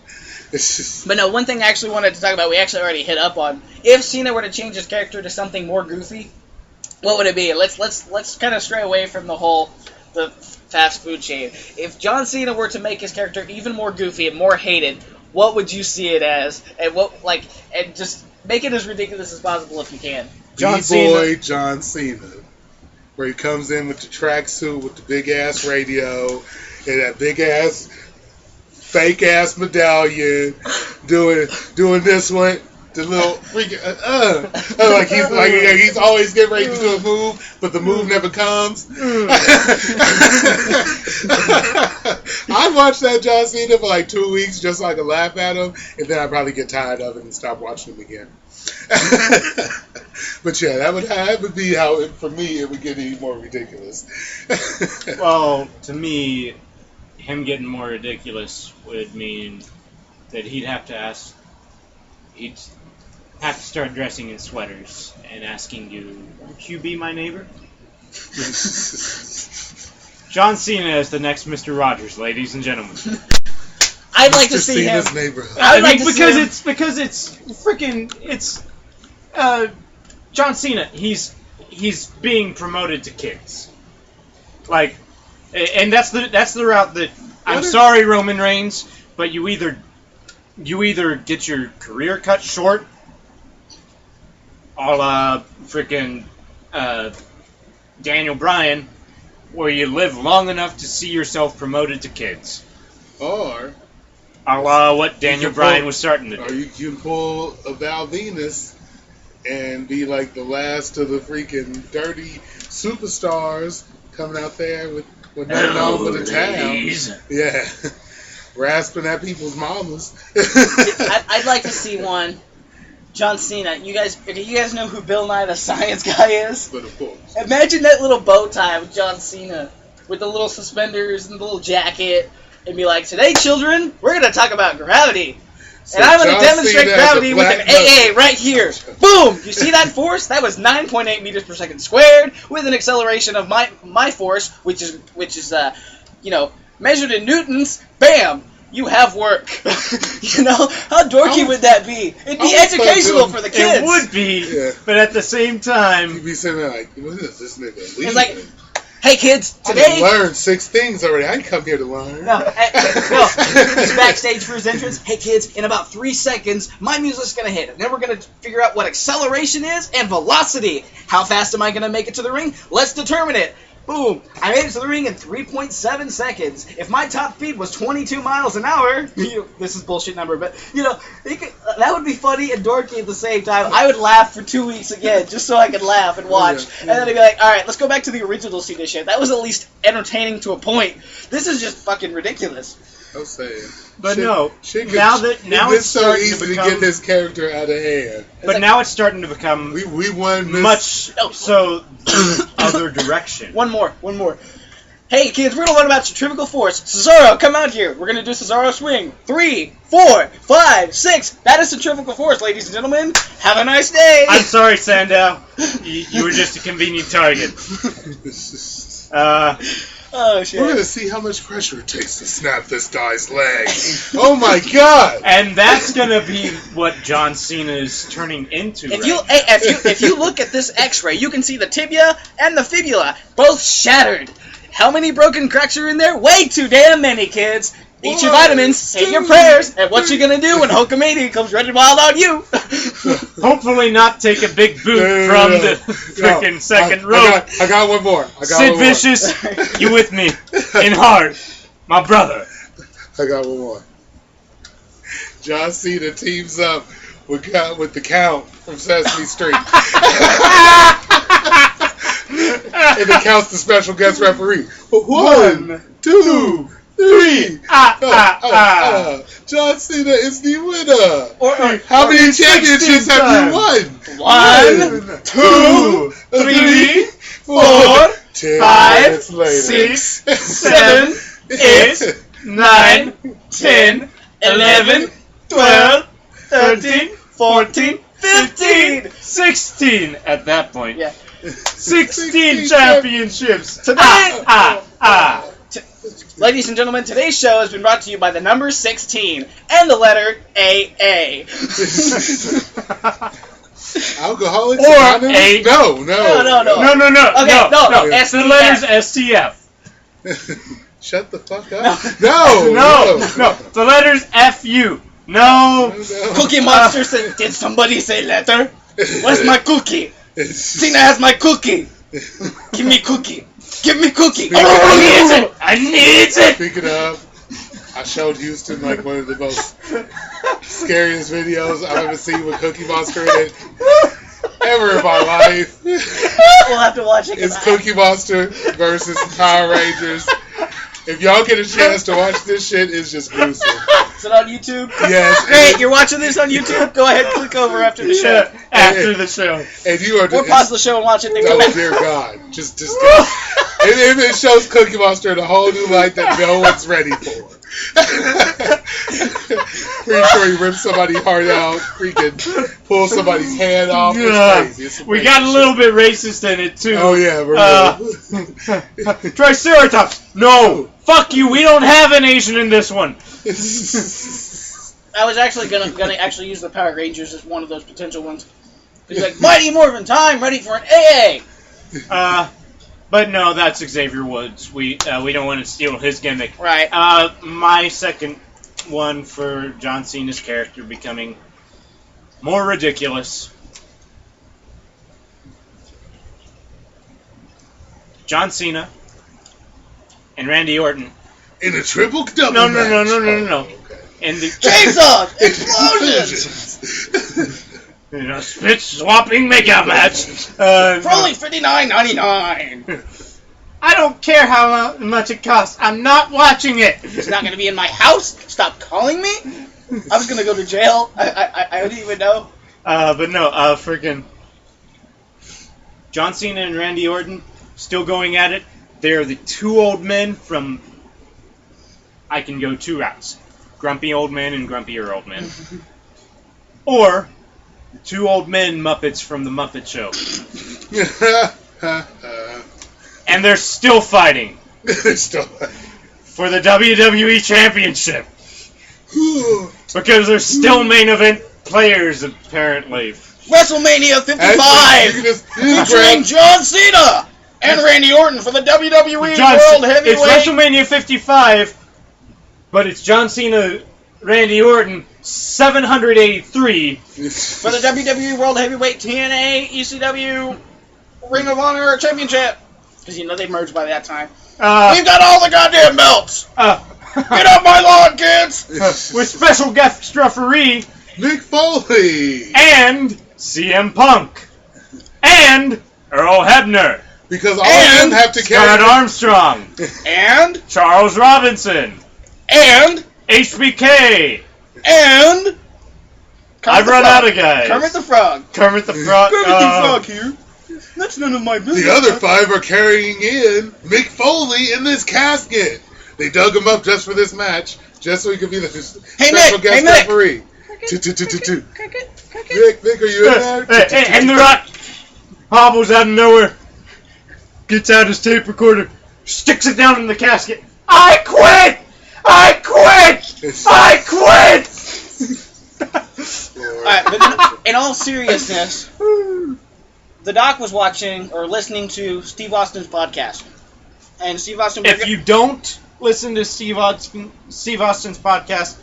But no, one thing I actually wanted to talk about, we actually already hit up on. If Cena were to change his character to something more goofy, what would it be? Let's kind of stray away from the fast food chain. If John Cena were to make his character even more goofy and more hated, what would you see it as? And just make it as ridiculous as possible if you can. John Cena, where he comes in with the tracksuit with the big ass radio and that big ass fake ass medallion, doing this one. The little freaking like he's always getting ready to do a move, but the move never comes. I watched that John Cena for like 2 weeks just so I could laugh at him, and then I'd probably get tired of it and stop watching him again. But yeah, that would be how for me it would get even more ridiculous. Well, to me, him getting more ridiculous would mean that he'd have to start dressing in sweaters and asking you, "Won't you be my neighbor?" John Cena is the next Mr. Rogers, ladies and gentlemen. I'd like to see him. Neighborhood. I'd like to see him. Because it's freaking John Cena. He's being promoted to kids, like, and that's the route that I'm sorry, Roman Reigns, but you either get your career cut short, a la freaking Daniel Bryan, or you live long enough to see yourself promoted to kids. Or a la what Daniel Bryan was starting to do. Or you can pull a Val Venus and be like the last of the freaking dirty superstars coming out there with nothing on but a towel. Yeah. Rasping at people's mamas. I'd like to see one. John Cena. You guys know who Bill Nye the Science Guy is? But of course. Imagine that little bow tie with John Cena, with the little suspenders and the little jacket, and be like, "Today, children, we're going to talk about gravity. So and I'm going to demonstrate gravity with an AA right here. Boom! You see that force? That was 9.8 meters per second squared, with an acceleration of my force, which is measured in newtons. Bam! You have work." You know? How dorky would that be? It'd be educational for the kids. It would be, but at the same time... You'd be sitting there like, what is this nigga leaving? It's like, hey kids, today... I learned 6 things already. I didn't come here to learn. No, he's backstage for his entrance. Hey kids, in about 3 seconds, my music's going to hit. And then we're going to figure out what acceleration is and velocity. How fast am I going to make it to the ring? Let's determine it. Boom! I made it to the ring in 3.7 seconds. If my top speed was 22 miles an hour, this is bullshit number, but that would be funny and dorky at the same time. I would laugh for 2 weeks again, just so I could laugh and watch. And then I'd be like, all right, let's go back to the original Cena shit. That was at least entertaining to a point. This is just fucking ridiculous. I'm saying. But now it's so easy to get this character out of hand. But now it's starting to become we won much so the other direction. One more. Hey kids, we're gonna learn about centrifugal force. Cesaro, come out here. We're gonna do Cesaro swing. 3, 4, 5, 6. That is centrifugal force, ladies and gentlemen. Have a nice day. I'm sorry, Sandow. You were just a convenient target. Oh, shit. We're going to see how much pressure it takes to snap this guy's leg. Oh, my God. And that's going to be what John Cena is turning into. If you look at this x-ray, you can see the tibia and the fibula, both shattered. How many broken cracks are in there? Way too damn many, kids. Eat your vitamins, say your prayers, and what you gonna do when Hulkamania comes running wild on you? Hopefully not take a big boot from the freaking second row. I got one more. Sid Vicious, you with me in heart, my brother. I got one more. John Cena teams up with the Count from Sesame Street. And the Count's the special guest referee. 1, 2, 3. John Cena is the winner. How many championships have you won? 1, 2, 3, 4, 5, 6, 7, 8, 9, 10, 11, 12, 13, 14, 15, 16 at that point. Yeah. 16 championships. Today, ladies and gentlemen, today's show has been brought to you by the number 16 and the letter AA. Alcoholics or Anonymous? No. Okay, no. It's the letters STF. Shut the fuck up. No. The letters FU. No. Cookie Monster said, did somebody say letter? Where's my cookie? Cena has my cookie. Give me cookie. I need it. Speaking of, I showed Houston like one of the most scariest videos I've ever seen with Cookie Monster in it ever in my life. We'll have to watch it. It's Cookie Monster versus Power Rangers. If y'all get a chance to watch this shit, it's just gruesome. Is it on YouTube? Yes. Great, you're watching this on YouTube? Go ahead, click over after the show. Yeah, after the show. And you are Or pause the show and watch it. Then come oh back. dear God! Just it shows Cookie Monster in a whole new light that no one's ready for. Pretty sure he ripped somebody's heart out, freaking pull somebody's hand off. It's crazy. It's we got a little bit racist in it too. Oh yeah, we're Triceratops. No, fuck you. We don't have an Asian in this one. I was actually gonna actually use the Power Rangers as one of those potential ones. He's like, Mighty Morphin Time, ready for an AA. But no, that's Xavier Woods. We don't want to steal his gimmick. Right. My second one for John Cena's character becoming more ridiculous. John Cena and Randy Orton. In a triple double No. Okay. In the Chainsaws! Explosions! in a spit swapping makeout match. For only $59.99. I don't care how much it costs. I'm not watching it. It's not going to be in my house. Stop calling me. I was going to go to jail. I didn't even know. But no, freaking John Cena and Randy Orton still going at it. They're the two old men from. I can go two routes: grumpy old men and grumpier old men, or the two old men Muppets from the Muppet Show. And they're still fighting for the WWE Championship. Because they're still main event players, apparently. WrestleMania 55! Featuring John Cena and Randy Orton for the WWE World Heavyweight. It's WrestleMania 55, but it's John Cena, Randy Orton, 783. For the WWE World Heavyweight TNA ECW Ring of Honor Championship. Because, they merged by that time. We've got all the goddamn belts! Get off my lawn, kids! With special guest referee... Mick Foley! And CM Punk! And Earl Hebner! Because all of them have to carry... Scott Armstrong! And... Charles Robinson! And... HBK! And... I've run out of guys. Kermit the Frog! Kermit the Frog here. That's none of my business. The other five are carrying in Mick Foley in this casket. They dug him up just for this match, just so he could be the special guest referee. Mick, are you in there? And The Rock hobbles out of nowhere, gets out his tape recorder, sticks it down in the casket. I quit! Alright, but in all seriousness, the Doc was watching or listening to Steve Austin's podcast. And Steve Austin... If you don't listen to Steve Austin's podcast,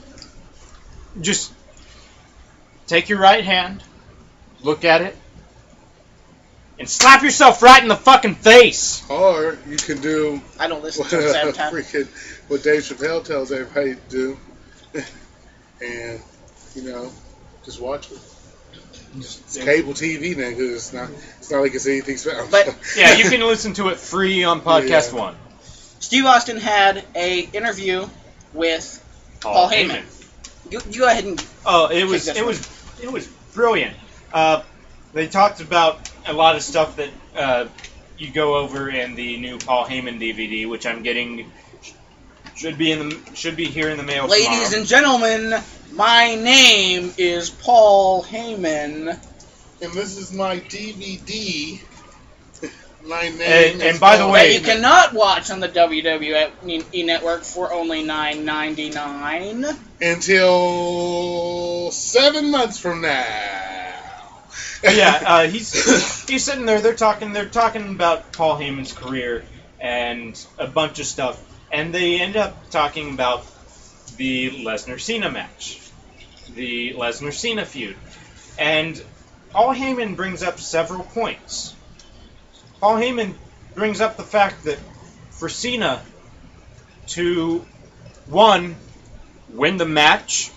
just take your right hand, look at it, and slap yourself right in the fucking face. Or you can do... I don't listen to it every time. What Dave Chappelle tells everybody to do. And, just watch it. It's cable TV, nigga. It's not like it's anything special. But yeah, you can listen to it free on Podcast One. Steve Austin had a interview with Paul Heyman. You go ahead and it was brilliant. They talked about a lot of stuff that you go over in the new Paul Heyman DVD, which I'm getting should be here in the mail tomorrow. Ladies and gentlemen, my name is Paul Heyman. And this is my DVD. My name and by the way, that you cannot watch on the WWE Network for only $9.99 until 7 months from now. Yeah, he's sitting there. They're talking about Paul Heyman's career and a bunch of stuff, and they end up talking about the Lesnar-Cena match, the Lesnar-Cena feud, and Paul Heyman brings up several points. Paul Heyman brings up the fact that for Cena to, one, win the match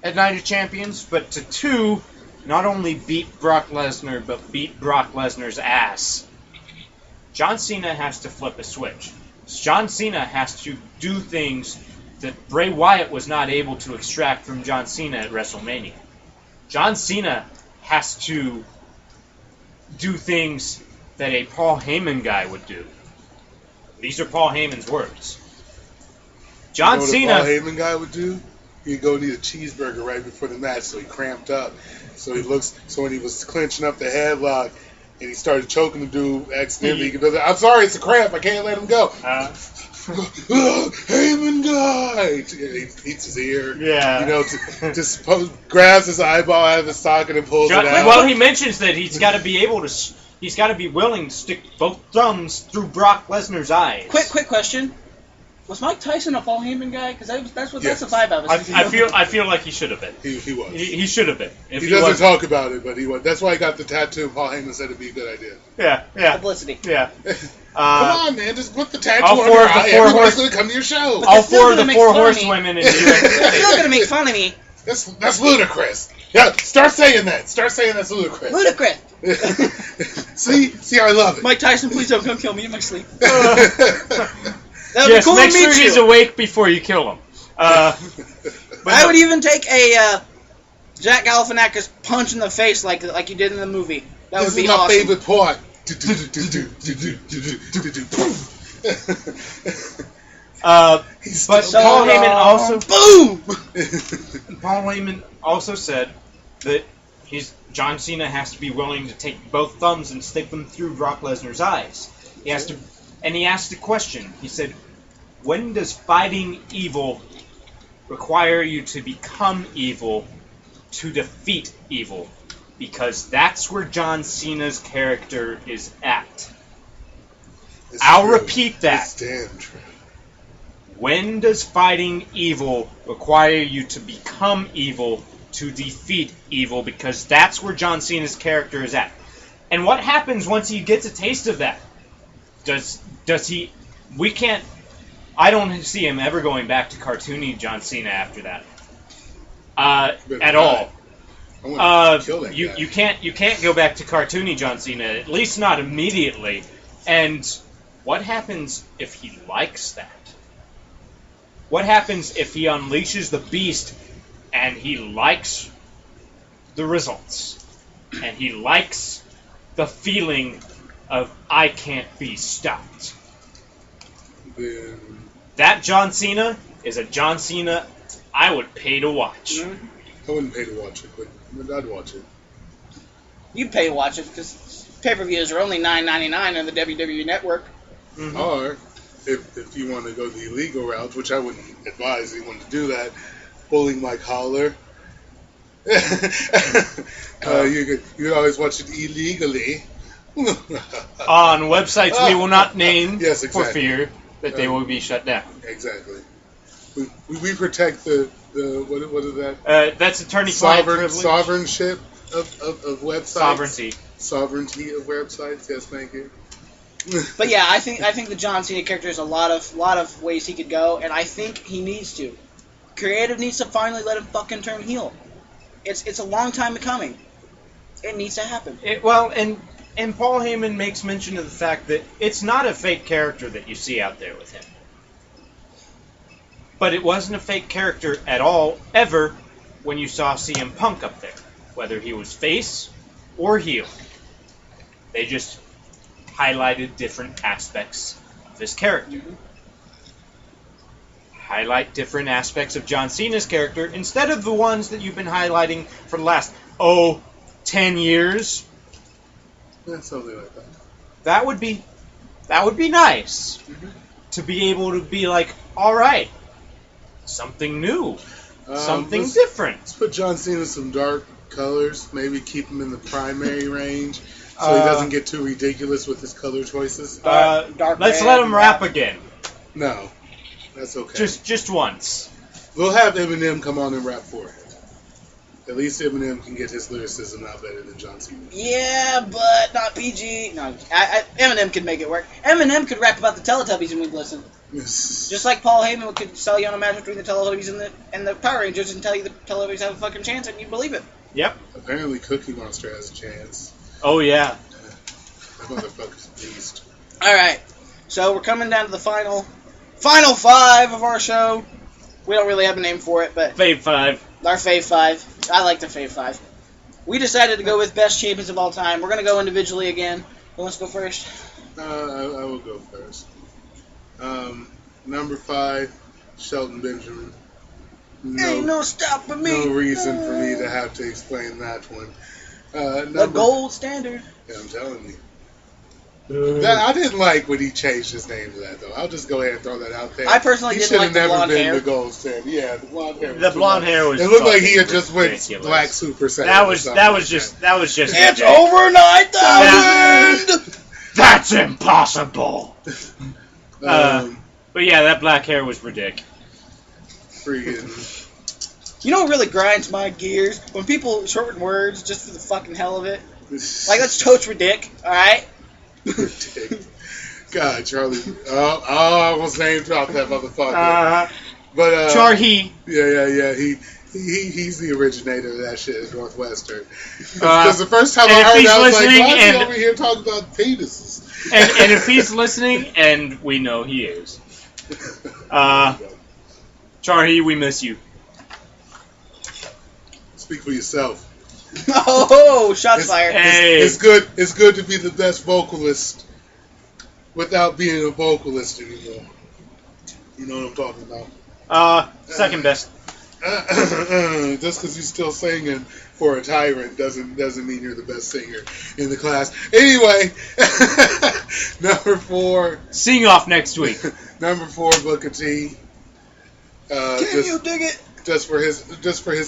at Night of Champions, but to 2, not only beat Brock Lesnar, but beat Brock Lesnar's ass. John Cena has to flip a switch. John Cena has to do things that Bray Wyatt was not able to extract from John Cena at WrestleMania. John Cena has to do things that a Paul Heyman guy would do. These are Paul Heyman's words. John Cena. What Paul Heyman guy would do? He'd go eat a cheeseburger right before the match, so he cramped up. So when he was clinching up the headlock and he started choking the dude accidentally, he could be like, I'm sorry, it's a cramp. I can't let him go. Heyman guy. He eats his ear. Yeah. You know, just grabs his eyeball out of his socket and pulls it out. Well, he mentions that he's got to be able to. He's got to be willing to stick both thumbs through Brock Lesnar's eyes. Quick question. Was Mike Tyson a Paul Heyman guy? Because that's the vibe I was. I feel like he should have been. He was. He should have been. He doesn't talk about it, but he was. That's why he got the tattoo. Paul Heyman said it'd be a good idea. Yeah. Publicity. Yeah. Come on, man! Just put the tattoo on your eye. Everybody's gonna come to your show. All 4 of the 4 horsewomen in the UFC. They're still gonna make fun of me. That's ludicrous. Yeah, start saying that. Start saying that's ludicrous. Ludicrous. See, I love it. Mike Tyson, please don't come kill me in my sleep. That would Yes, be cool make to meet sure he's you. awake before you kill him. I would even take a Jack Galifianakis punch in the face like you did in the movie. That would be awesome. This is my favorite part. But Paul Heyman also boom. Paul Heyman also said that John Cena has to be willing to take both thumbs and stick them through Brock Lesnar's eyes. He has to, and he asked a question. He said, "When does fighting evil require you to become evil to defeat evil?" Because that's where John Cena's character is at. I'll repeat that. It's damn true. When does fighting evil require you to become evil to defeat evil? Because that's where John Cena's character is at. And what happens once he gets a taste of that? Does he... We can't... I don't see him ever going back to cartoony John Cena after that. At all. You can't go back to cartoony John Cena, at least not immediately. And what happens if he likes that? What happens if he unleashes the beast and he likes the results? And he likes the feeling of, I can't be stopped. Then That John Cena is a John Cena I would pay to watch. I wouldn't pay to watch it, but I'd watch it. You'd pay to watch it because pay-per-views are only $9.99 on the WWE Network. Mm-hmm. Or, if you want to go the illegal route, which I wouldn't advise anyone to do that, pulling my collar. You could always watch it illegally. On websites we will not name Yes, for exactly. fear that they will be shut down. Exactly. We protect the what is that? That's attorney-client privilege. Sovereignship of websites. Sovereignty. of websites. Yes, thank you. But yeah, I think the John Cena character has a lot of ways he could go, and I think he needs to. Creative needs to finally let him fucking turn heel. It's a long time coming. It needs to happen. And Paul Heyman makes mention of the fact that it's not a fake character that you see out there with him. But it wasn't a fake character at all, ever, when you saw CM Punk up there. Whether he was face or heel. They just highlighted different aspects of his character. Mm-hmm. Highlight different aspects of John Cena's character instead of the ones that you've been highlighting for the last, 10 years. Yeah, something like that. That would be nice. Mm-hmm. To be able to be like, alright, something new. Something different. Let's put John Cena in some dark colors. Maybe keep him in the primary range so he doesn't get too ridiculous with his color choices. Dark Let's red, let him rap again. No, that's okay. Just once. We'll have Eminem come on and rap for him. At least Eminem can get his lyricism out better than John Cena. Yeah, but not PG. No, Eminem could make it work. Eminem could rap about the Teletubbies and we'd listen. Just like Paul Heyman could sell you on a match between the Teletubbies and the Power Rangers and tell you the Teletubbies have a fucking chance and you'd believe it. Yep. Apparently Cookie Monster has a chance. Oh, yeah. That motherfucker's a beast. Alright, so we're coming down to the final 5 of our show. We don't really have a name for it, but... Fave 5. Our Fave 5. I like the Fave 5. We decided to go with best champions of all time. We're going to go individually again. Who wants to go first? I will go first. Number 5, Shelton Benjamin. Ain't no stopping me. No reason for me to have to explain that one. The gold standard. Yeah, I'm telling you. I didn't like when he changed his name to that, though. I'll just go ahead and throw that out there. I personally didn't like the blonde hair. He should have never been the gold standard. Yeah, the blonde hair. The blonde hair was. It looked like he had just went ridiculous. Black Super Saiyan. That was just. It's over 9,000. That's impossible. But yeah, that black hair was ridiculous. Freaking. You know what really grinds my gears? When people shorten words just for the fucking hell of it. Like, let's toast for dick, alright? God, Charlie. Oh, I almost name dropped that motherfucker. But Charhi. Yeah. He's the originator of that shit at Northwestern. Because the first time I heard that, I was like, why is he over here talking about penises? And if he's listening, and we know he is, Charhi, we miss you. Speak for yourself. Oh, shots fired. Hey. It's good to be the best vocalist without being a vocalist anymore. You know what I'm talking about? Second best. Just because you're still singing for a tyrant doesn't mean you're the best singer in the class. Anyway, number 4. Sing off next week. Number 4, Booker T. Can you dig it? Just for his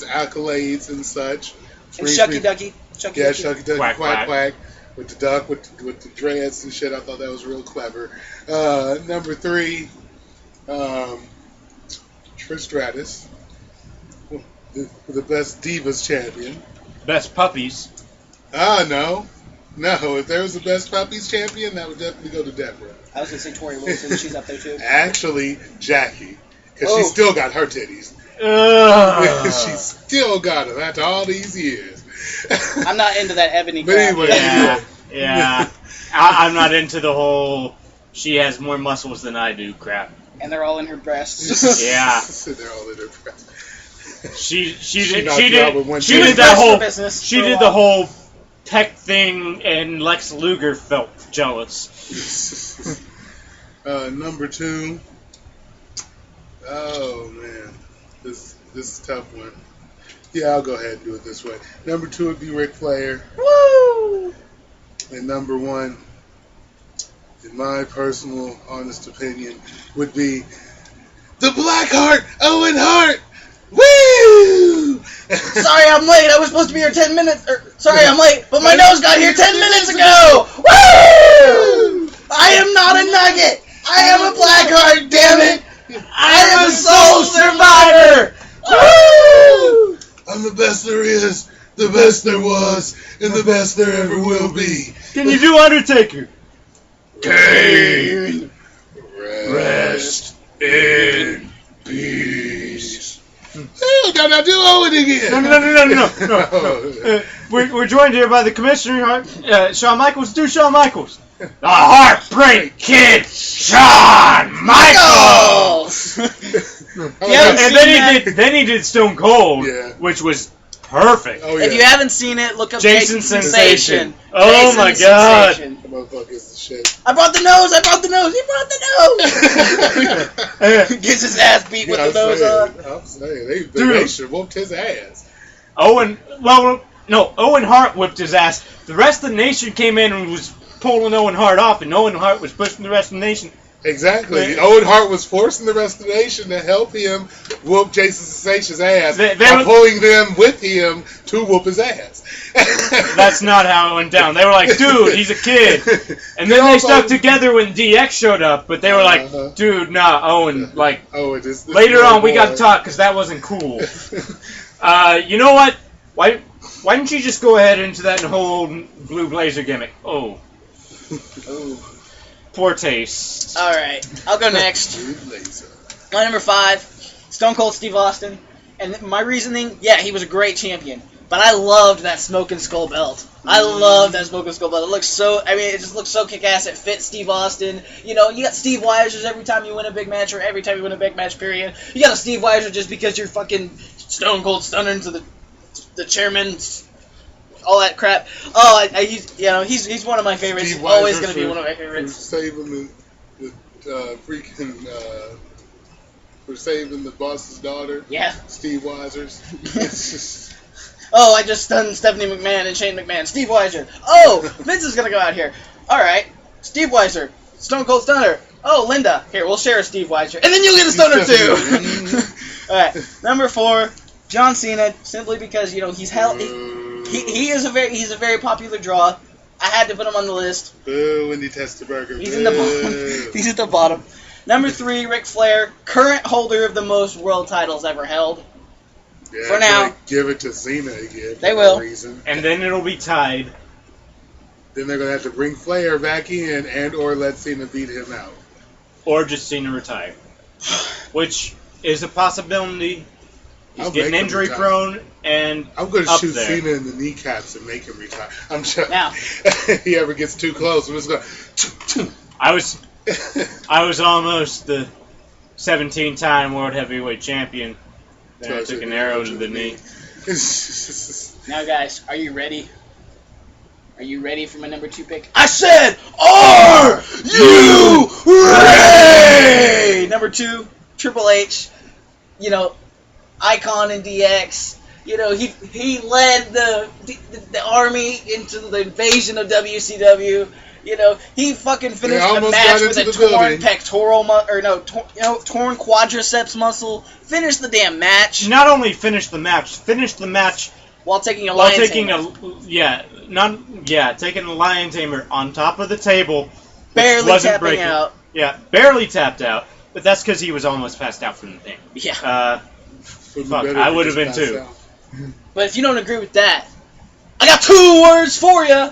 accolades and such. And Shucky Ducky. Shucky Ducky, quack. With the duck, with the dreads and shit. I thought that was real clever. Number 3, Trish Stratus. The best Divas champion. Best puppies. No. If there was a best puppies champion, that would definitely go to Deborah. I was going to say Tori Wilson. She's up there too. Actually, Jackie. Because she still got her titties. She still got them after all these years. I'm not into that ebony crap. But anyway. Yeah. I'm not into the whole she has more muscles than I do crap. And they're all in her breasts. Yeah. They're all in her breasts. She did the whole peck thing, and Lex Luger felt jealous. Number 2. Oh man, this is a tough one. Yeah, I'll go ahead and do it this way. Number 2 would be Ric Flair. Woo! And number 1, in my personal honest opinion, would be the Blackheart Owen Hart. Woo! Sorry I'm late. I was supposed to be here 10 minutes. Sorry I'm late, but my nose got here 10 minutes ago. Woo! I am not a nugget. I am a Blackheart, damn it. I am a soul survivor. Woo! I'm the best there is, the best there was, and the best there ever will be. Can you do Undertaker? Kane, rest in peace. Oh, now do Owen again. No. We're joined here by the commissioner, Shawn Michaels. Do Shawn Michaels. The Heartbreak Kid, Shawn Michaels. And then he did Stone Cold, which was perfect. Oh, yeah. If you haven't seen it, look up Jason Sensation. Oh my God. The motherfucker is the shit. I brought the nose. He brought the nose. Gets his ass beat with the nose on. I'm saying, they should have whooped his ass. Owen Hart whipped his ass. The rest of the nation came in and was pulling Owen Hart off, and Owen Hart was pushing the rest of the nation. Exactly. Owen Hart was forcing the rest of the nation to help him whoop Jason Sensation's ass by pulling them with him to whoop his ass. That's not how it went down. They were like, dude, he's a kid. And then they stuck together when DX showed up, but they were like, dude, nah, Owen, like, this later on we got to talk because that wasn't cool. You know what? Why didn't you just go ahead into that whole blue blazer gimmick? Oh, Ooh. poor taste. All right, I'll go next. Blue blazer. My number 5, Stone Cold Steve Austin. And my reasoning, yeah, he was a great champion. But I loved that Smoking Skull belt. I loved that Smoking Skull belt. It looks so, it just looks so kick-ass. It fits Steve Austin. You know, you got Steve Weisers every time you win a big match, or every time you win a big match, period. You got a Steve Weiser just because you're fucking Stone Cold Stunner to the chairman, all that crap. Oh, he's one of my favorites. Steve He's always Weiser going to be for- one of my For favorites. saving for saving the boss's daughter. Yeah. Steve Weisers. Oh, I just stunned Stephanie McMahon and Shane McMahon. Steve Weiser. Oh, Vince is going to go out here. All right. Steve Weiser. Stone Cold Stunner. Oh, Linda. Here, we'll share a Steve Weiser. And then you'll get a Stunner, too. All right. Number 4, John Cena, simply because, he's he's a very popular draw. I had to put him on the list. Boo, Wendy Testerberger. He's in the bottom. He's at the bottom. Number 3, Ric Flair, current holder of the most world titles ever held. Yeah, For now. they give it to Cena again. They for will. no reason. And then it'll be tied. Then they're gonna have to bring Flair back in and/or let Cena beat him out. Or just Cena retire. Which is a possibility. He's I'll getting make him injury retire. prone and I'm gonna up shoot there. Cena in the kneecaps and make him retire. I'm sure. Now. If he ever gets too close, I'm just gonna. I was almost the 17-time world heavyweight champion. Then I took an arrow to the knee. Now, guys, are you ready? Are you ready for my number 2 pick? I said, are you ready? Number 2, Triple H. Icon in DX. He led the army into the invasion of WCW. He fucking finished the almost match got with a into the torn building. pectoral torn quadriceps muscle. Finished the damn match Not only finished the match while taking a while lion taking tamer. taking a lion tamer on top of the table. which Barely wasn't tapping breaking. out. Yeah, barely tapped out. But that's because he was almost passed out from the thing. Yeah. Wouldn't Fuck, be better I if he would've just been passed too. out. But if you don't agree with that, I got 2 words for you.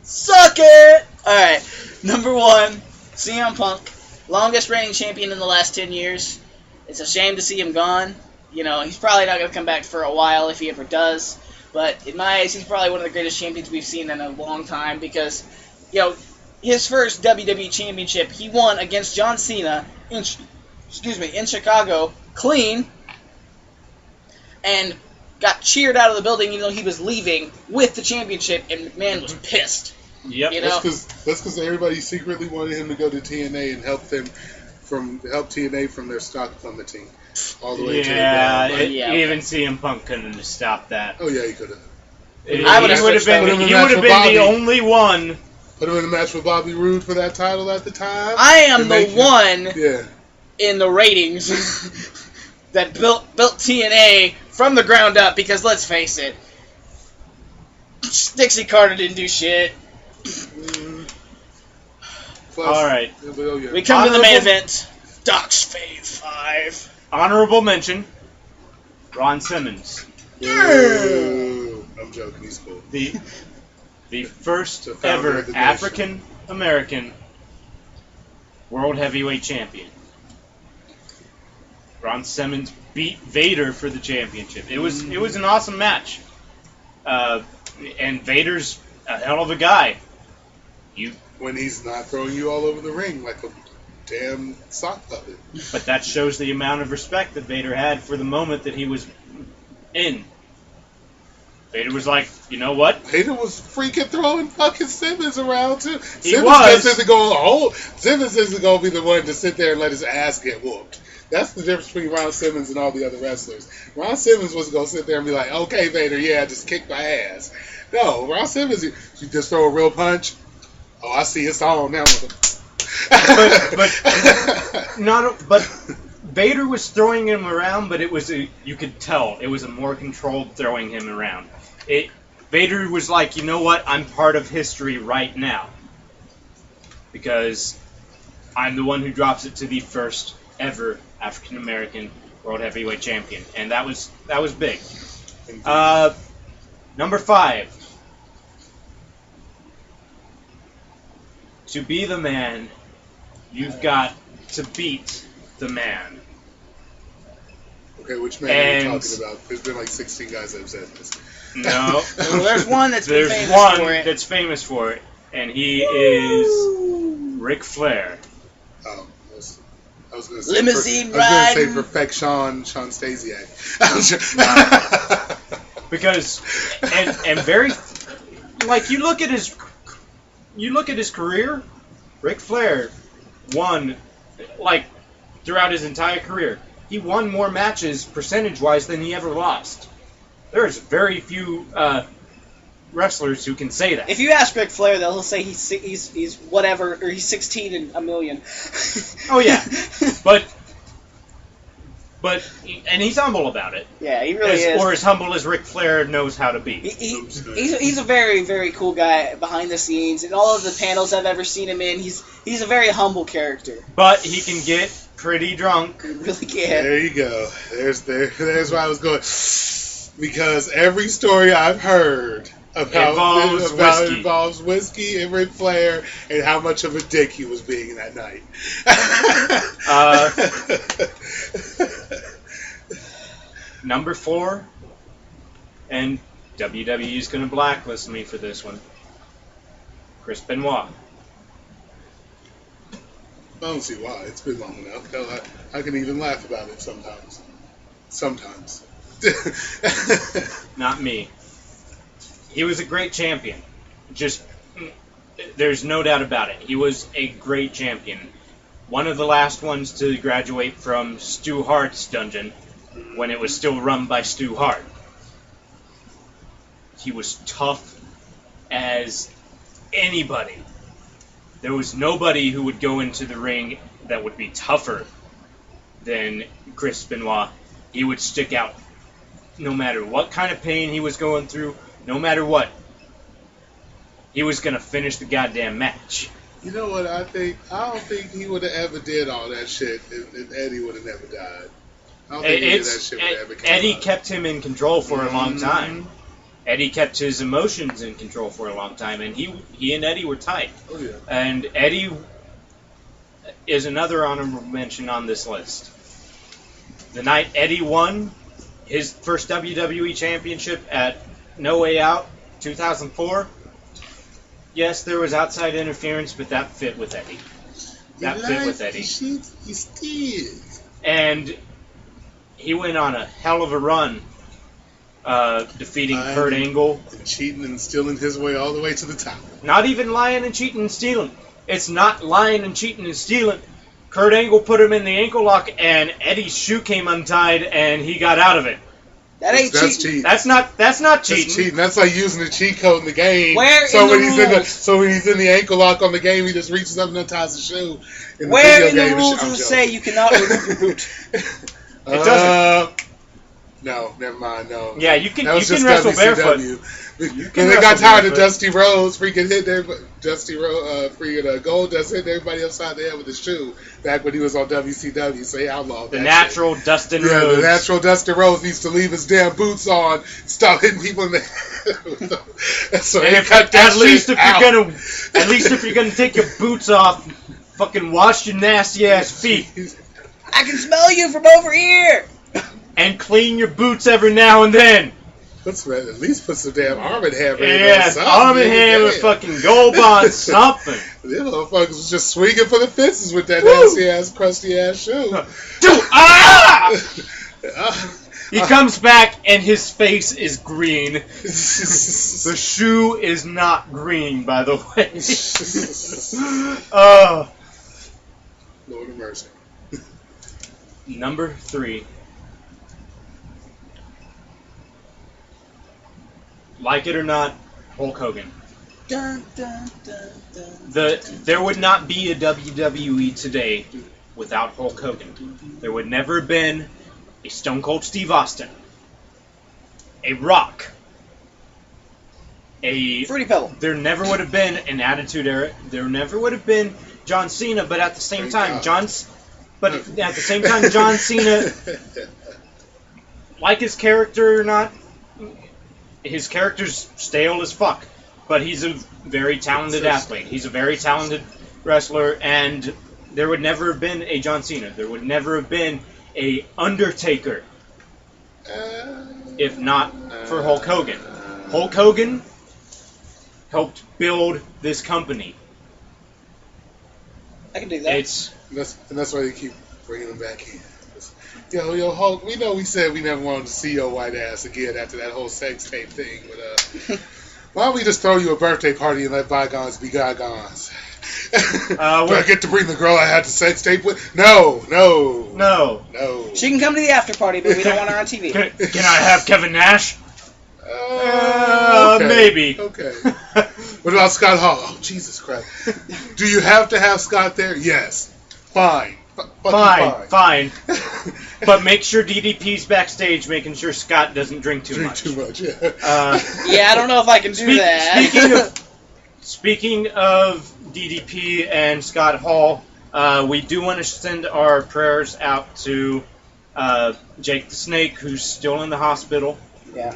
Suck it! Alright, number 1, CM Punk. Longest reigning champion in the last 10 years. It's a shame to see him gone. He's probably not going to come back for a while if he ever does. But in my eyes, he's probably one of the greatest champions we've seen in a long time because, his first WWE championship, he won against John Cena in Chicago, clean, and got cheered out of the building even though he was leaving with the championship, and McMahon was pissed. Yep. That's because everybody secretly wanted him to go to TNA and help TNA from their stock plummeting all the way to the ground. Like, Even CM Punk couldn't have stopped that. oh yeah, he could have. He I would've would have switched been. over. He would have been Bobby. the only one. Put him in a match with Bobby Roode for that title at the time. I am To the make it- one Yeah. in the ratings that built TNA from the ground up because let's face it, Dixie Carter didn't do shit. Plus, All right. oh, yeah. We come to the main Honorable- event. Doc's Fave 5. Honorable mention. Ron Simmons, Ooh, I'm joking. He's cool. the first The founder ever of the nation. African American world heavyweight champion. Ron Simmons beat Vader for the championship. It was an awesome match. And Vader's a hell of a guy. When he's not throwing you all over the ring like a damn sock puppet. But that shows the amount of respect that Vader had for the moment that he was in. Vader was like, you know what? Vader was freaking throwing fucking Simmons around too. He Simmons was. just isn't going. Simmons isn't going to be the one to sit there and let his ass get whooped. That's the difference between Ron Simmons and all the other wrestlers. Ron Simmons was going to sit there and be like, okay, Vader, yeah, just kick my ass. No, Ron Simmons, you just throw a real punch. Oh, I see it's on now. But Vader was throwing him around, but you could tell it was a more controlled throwing him around. Vader was like, you know what? I'm part of history right now because I'm the one who drops it to the first ever African American world heavyweight champion, and that was big. Number 5. To be the man, you've got to beat the man. Okay, which man are you talking about? There's been like 16 guys that have said this. No. Well, there's one that's There's famous one for it. that's famous for it, and he is Ric Flair. Oh, I was going to say Limousine I was going to say riding. Perfection Sean Stasiak. Because and very like you look at his career, Ric Flair won like throughout his entire career. He won more matches percentage-wise than he ever lost. There's very few wrestlers who can say that. If you ask Ric Flair, though, he'll say he's whatever, or he's 16 in a million. Oh yeah, but and he's humble about it. Yeah, he really is. Or as humble as Ric Flair knows how to be. He's a very, very cool guy behind the scenes. In all of the panels I've ever seen him in, he's a very humble character. But he can get pretty drunk. He really can. There you go. There's where I was going. Because every story I've heard involves whiskey and Ric Flair and how much of a dick he was being that night. Number 4, and WWE's going to blacklist me for this one, Chris Benoit. I don't see why. It's been long enough. Hell, I can even laugh about it sometimes. Sometimes. Not me. He was a great champion. Just, there's no doubt about it. He was a great champion. One of the last ones to graduate from Stu Hart's dungeon when it was still run by Stu Hart. He was tough as anybody. There was nobody who would go into the ring that would be tougher than Chris Benoit. He would stick out no matter what kind of pain he was going through, no matter what. He was going to finish the goddamn match. You know what I think? I don't think he would have ever did all that shit if Eddie would have never died. I don't think any of that shit would have ever came Eddie out. kept him in control for a long time. Eddie kept his emotions in control for a long time, and he and Eddie were tight. Oh, yeah. And Eddie is another honorable mention on this list. The night Eddie won his first WWE Championship at No Way Out, 2004, yes, there was outside interference, but that fit with Eddie. That fit with Eddie. He still. And he went on a hell of a run, defeating Kurt Angle. And cheating and stealing his way all the way to the top. Not even lying and cheating and stealing. It's not lying and cheating and stealing. Kurt Angle put him in the ankle lock, and Eddie's shoe came untied, and he got out of it. That's cheating. That's not cheating. That's cheating. That's like using a cheat code in the game. Where so in when the he's rules? So when he's in the ankle lock on the game, he just reaches up and unties the shoe. In the Where video in the game, rules I'm does it joking. say you cannot remove your boot? It doesn't. No, never mind. No. Yeah, you can That was just wrestle WCW. barefoot. When can they got wrestle tired of barefoot. Dusty Rhodes freaking hitting everybody, Goldust hitting everybody upside the head with his shoe back when he was on WCW, so he outlawed The that natural Dustin shit. Rhodes. The natural Dusty Rhodes needs to leave his damn boots on, stop hitting people in the head. So And they if, cut that at least shit if out. you're gonna take your boots off, fucking wash your nasty ass feet I can smell you from over here! and clean your boots every now and then. At least put some damn Arm & Hammer in Yes, something. Arm & Hammer, fucking Gold Bond, something. Them motherfuckers was just swinging for the fences with that Woo! nasty ass, crusty ass shoe. Dude, He comes back and his face is green. The shoe is not green, by the way. Lord of mercy. Number 3. Like it or not, Hulk Hogan. Dun, dun, dun, dun. There would not be a WWE today without Hulk Hogan. There would never have been a Stone Cold Steve Austin, a Rock, a Fruity Pebble. There never would have been an Attitude Era. There never would have been John Cena. But at the same time, John Cena, like his character or not, his character's stale as fuck, but he's a very talented athlete. He's a very talented wrestler, and there would never have been a John Cena. There would never have been a Undertaker if not for Hulk Hogan. Hulk Hogan helped build this company. I can do that. That's why they keep bringing him back in. Yo, Hulk, we know we said we never wanted to see your white ass again after that whole sex tape thing, but why don't we just throw you a birthday party and let bygones be bygones? Do I get to bring the girl I had the sex tape with? No. She can come to the after party, but we don't want her on TV. Can I have Kevin Nash? Okay. Maybe. Okay. What about Scott Hall? Oh, Jesus Christ. Do you have to have Scott there? Yes. Fine. Fine. But make sure DDP's backstage, making sure Scott doesn't drink too much. Yeah. Yeah, I don't know if I can do that. Speaking of DDP and Scott Hall, we do want to send our prayers out to Jake the Snake, who's still in the hospital. Yeah.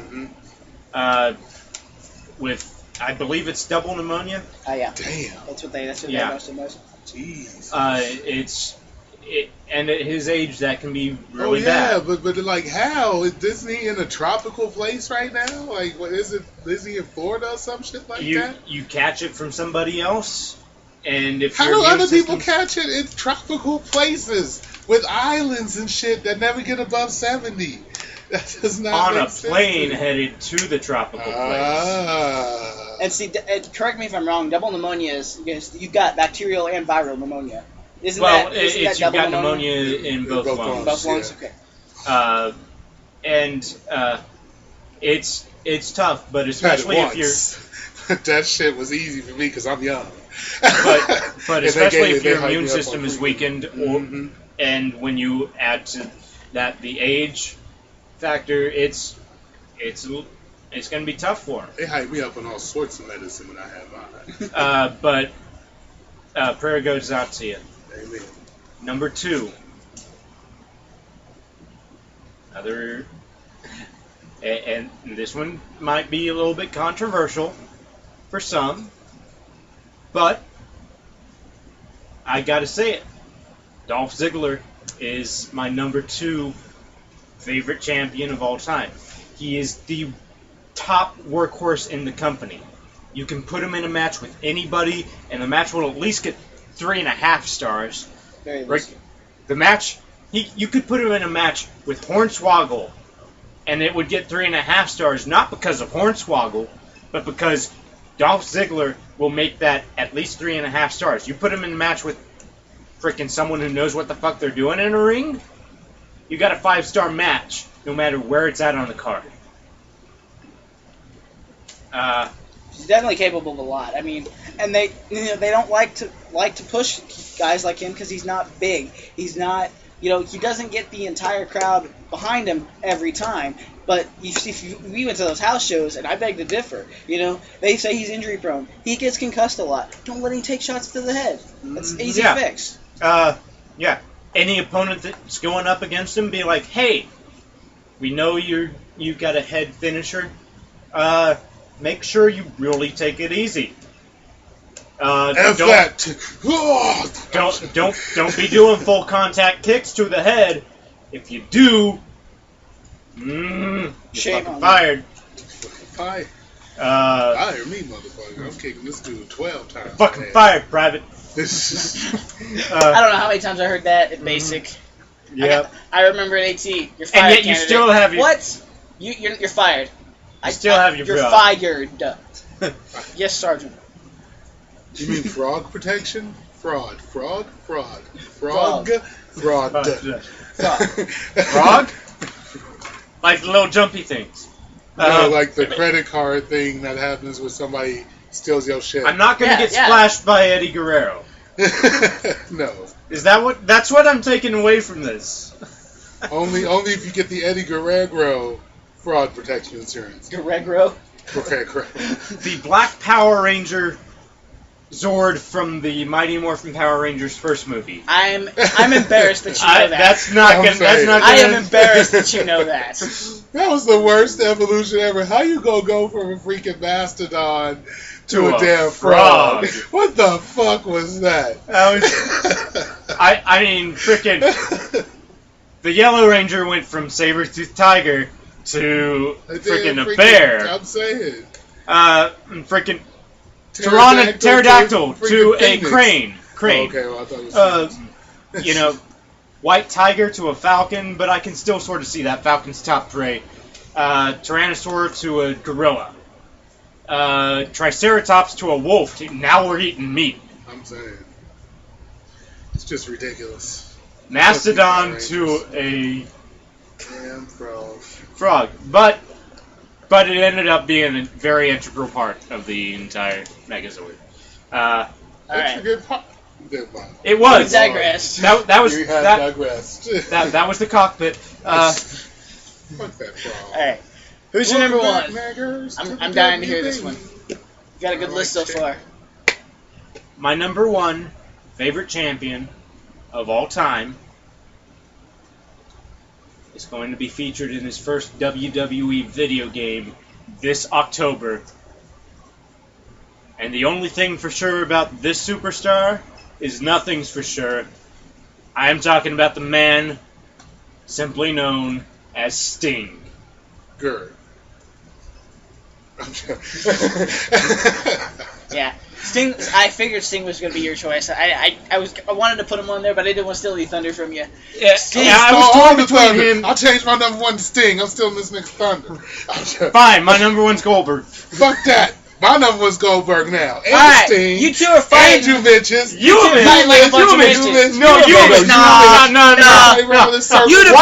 With, I believe it's double pneumonia. Yeah. Damn. That's what they most. Jeez. And at his age, that can be really bad. but like, how isn't he in a tropical place right now? Like, what is it? Is he in Florida or some shit like that? You catch it from somebody else, and if how do other people catch it in tropical places with islands and shit that never get above 70? That does not on make a plane sense. Headed to the tropical place. And see, correct me if I'm wrong. Double pneumonia is you've got bacterial and viral pneumonia. Isn't that you've got pneumonia in both lungs. Both lungs, okay. And it's tough, but especially if you're. That shit was easy for me because I'm young. But especially if your immune system is weakened, and when you add to that the age factor, it's going to be tough for him. They hype me up on all sorts of medicine when I have mine. But prayer goes out to you. Amen. Number 2. And this one might be a little bit controversial for some, but I gotta say it. Dolph Ziggler is my number 2 favorite champion of all time. He is the top workhorse in the company. You can put him in a match with anybody, and the match will at least get 3.5 stars. Very the match, you could put him in a match with Hornswoggle, and it would get 3.5 stars, not because of Hornswoggle, but because Dolph Ziggler will make that at least 3.5 stars. You put him in a match with freaking someone who knows what the fuck they're doing in a ring, you got a 5-star match, no matter where it's at on the card. He's definitely capable of a lot. I mean, and they don't like to push guys like him because he's not big. He's not, he doesn't get the entire crowd behind him every time. But if we went to those house shows, and I beg to differ. They say he's injury prone. He gets concussed a lot. Don't let him take shots to the head. That's easy to fix. Yeah. Any opponent that's going up against him, be like, hey, we know you've got a head finisher. Make sure you really take it easy. Don't be doing full contact kicks to the head. If you do, you're fucking fired. Fire me, motherfucker. I'm kicking this dude 12 times. Fucking fired, Private. I don't know how many times I heard that at Basic. Yep. I remember at AT. You're fired. And yet you still have your... What? You're fired. Still have your You're job. fired. Yes, Sergeant. You mean frog protection? Fraud. Frog. Frog? Like the little jumpy things. Like the credit card thing that happens when somebody steals your shit. I'm not going to get splashed by Eddie Guerrero. No. That's what I'm taking away from this. Only if you get the Eddie Guerrero fraud protection insurance. Guerrero? Guerrero. The Black Power Ranger Zord from the Mighty Morphin Power Rangers first movie. I'm embarrassed that you know that. That's not gonna. I am embarrassed that you know that. That was the worst evolution ever. How you gonna go from a freaking mastodon to a damn frog? What the fuck was that? I mean, freaking. The Yellow Ranger went from saber-toothed tiger to freaking a bear. I'm saying. Freaking pterodactyl to a crane. Oh, okay, well, I thought it was you know, white tiger to a falcon, but I can still sort of see that falcon's top prey. Tyrannosaur to a gorilla. Triceratops to a wolf. Now we're eating meat. I'm saying. It's just ridiculous. Mastodon to a damn frog. But it ended up being a very integral part of the entire Megazord. It was. We digressed. That was digressed. that was the cockpit. Fuck that frog. Alright. Who's your number one? I'm dying to hear this one. You got a good list so far. My number one favorite champion of all time is going to be featured in his first WWE video game this October. And the only thing for sure about this superstar is nothing's for sure. I am talking about the man simply known as Sting. Good. Yeah. Sting. I figured Sting was going to be your choice. I wanted to put him on there, but I didn't want to steal any thunder from you. Yeah, Sting I was torn between him. I'll change my number one to Sting. I'm still in this nigga's thunder. Fine, my number one's Goldberg. Fuck that. My number one's Goldberg now. And right, Sting. you two are fighting. And you bitches. You are fighting like a bunch of bitches. No. Why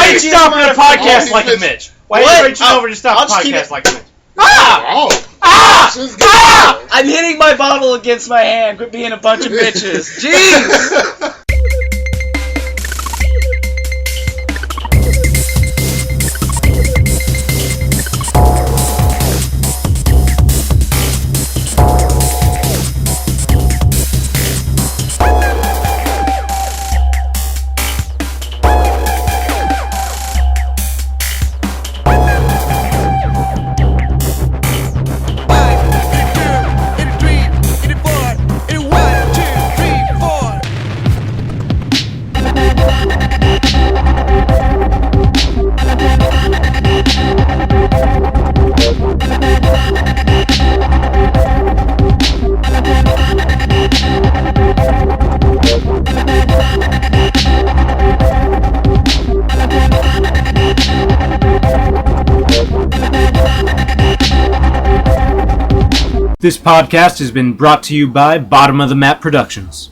are you stopping the podcast like a Mitch? Why are you reaching over to stop the podcast like a Mitch? I'm hitting my bottle against my hand. Quit being a bunch of bitches. Jeez! This podcast has been brought to you by Bottom of the Map Productions.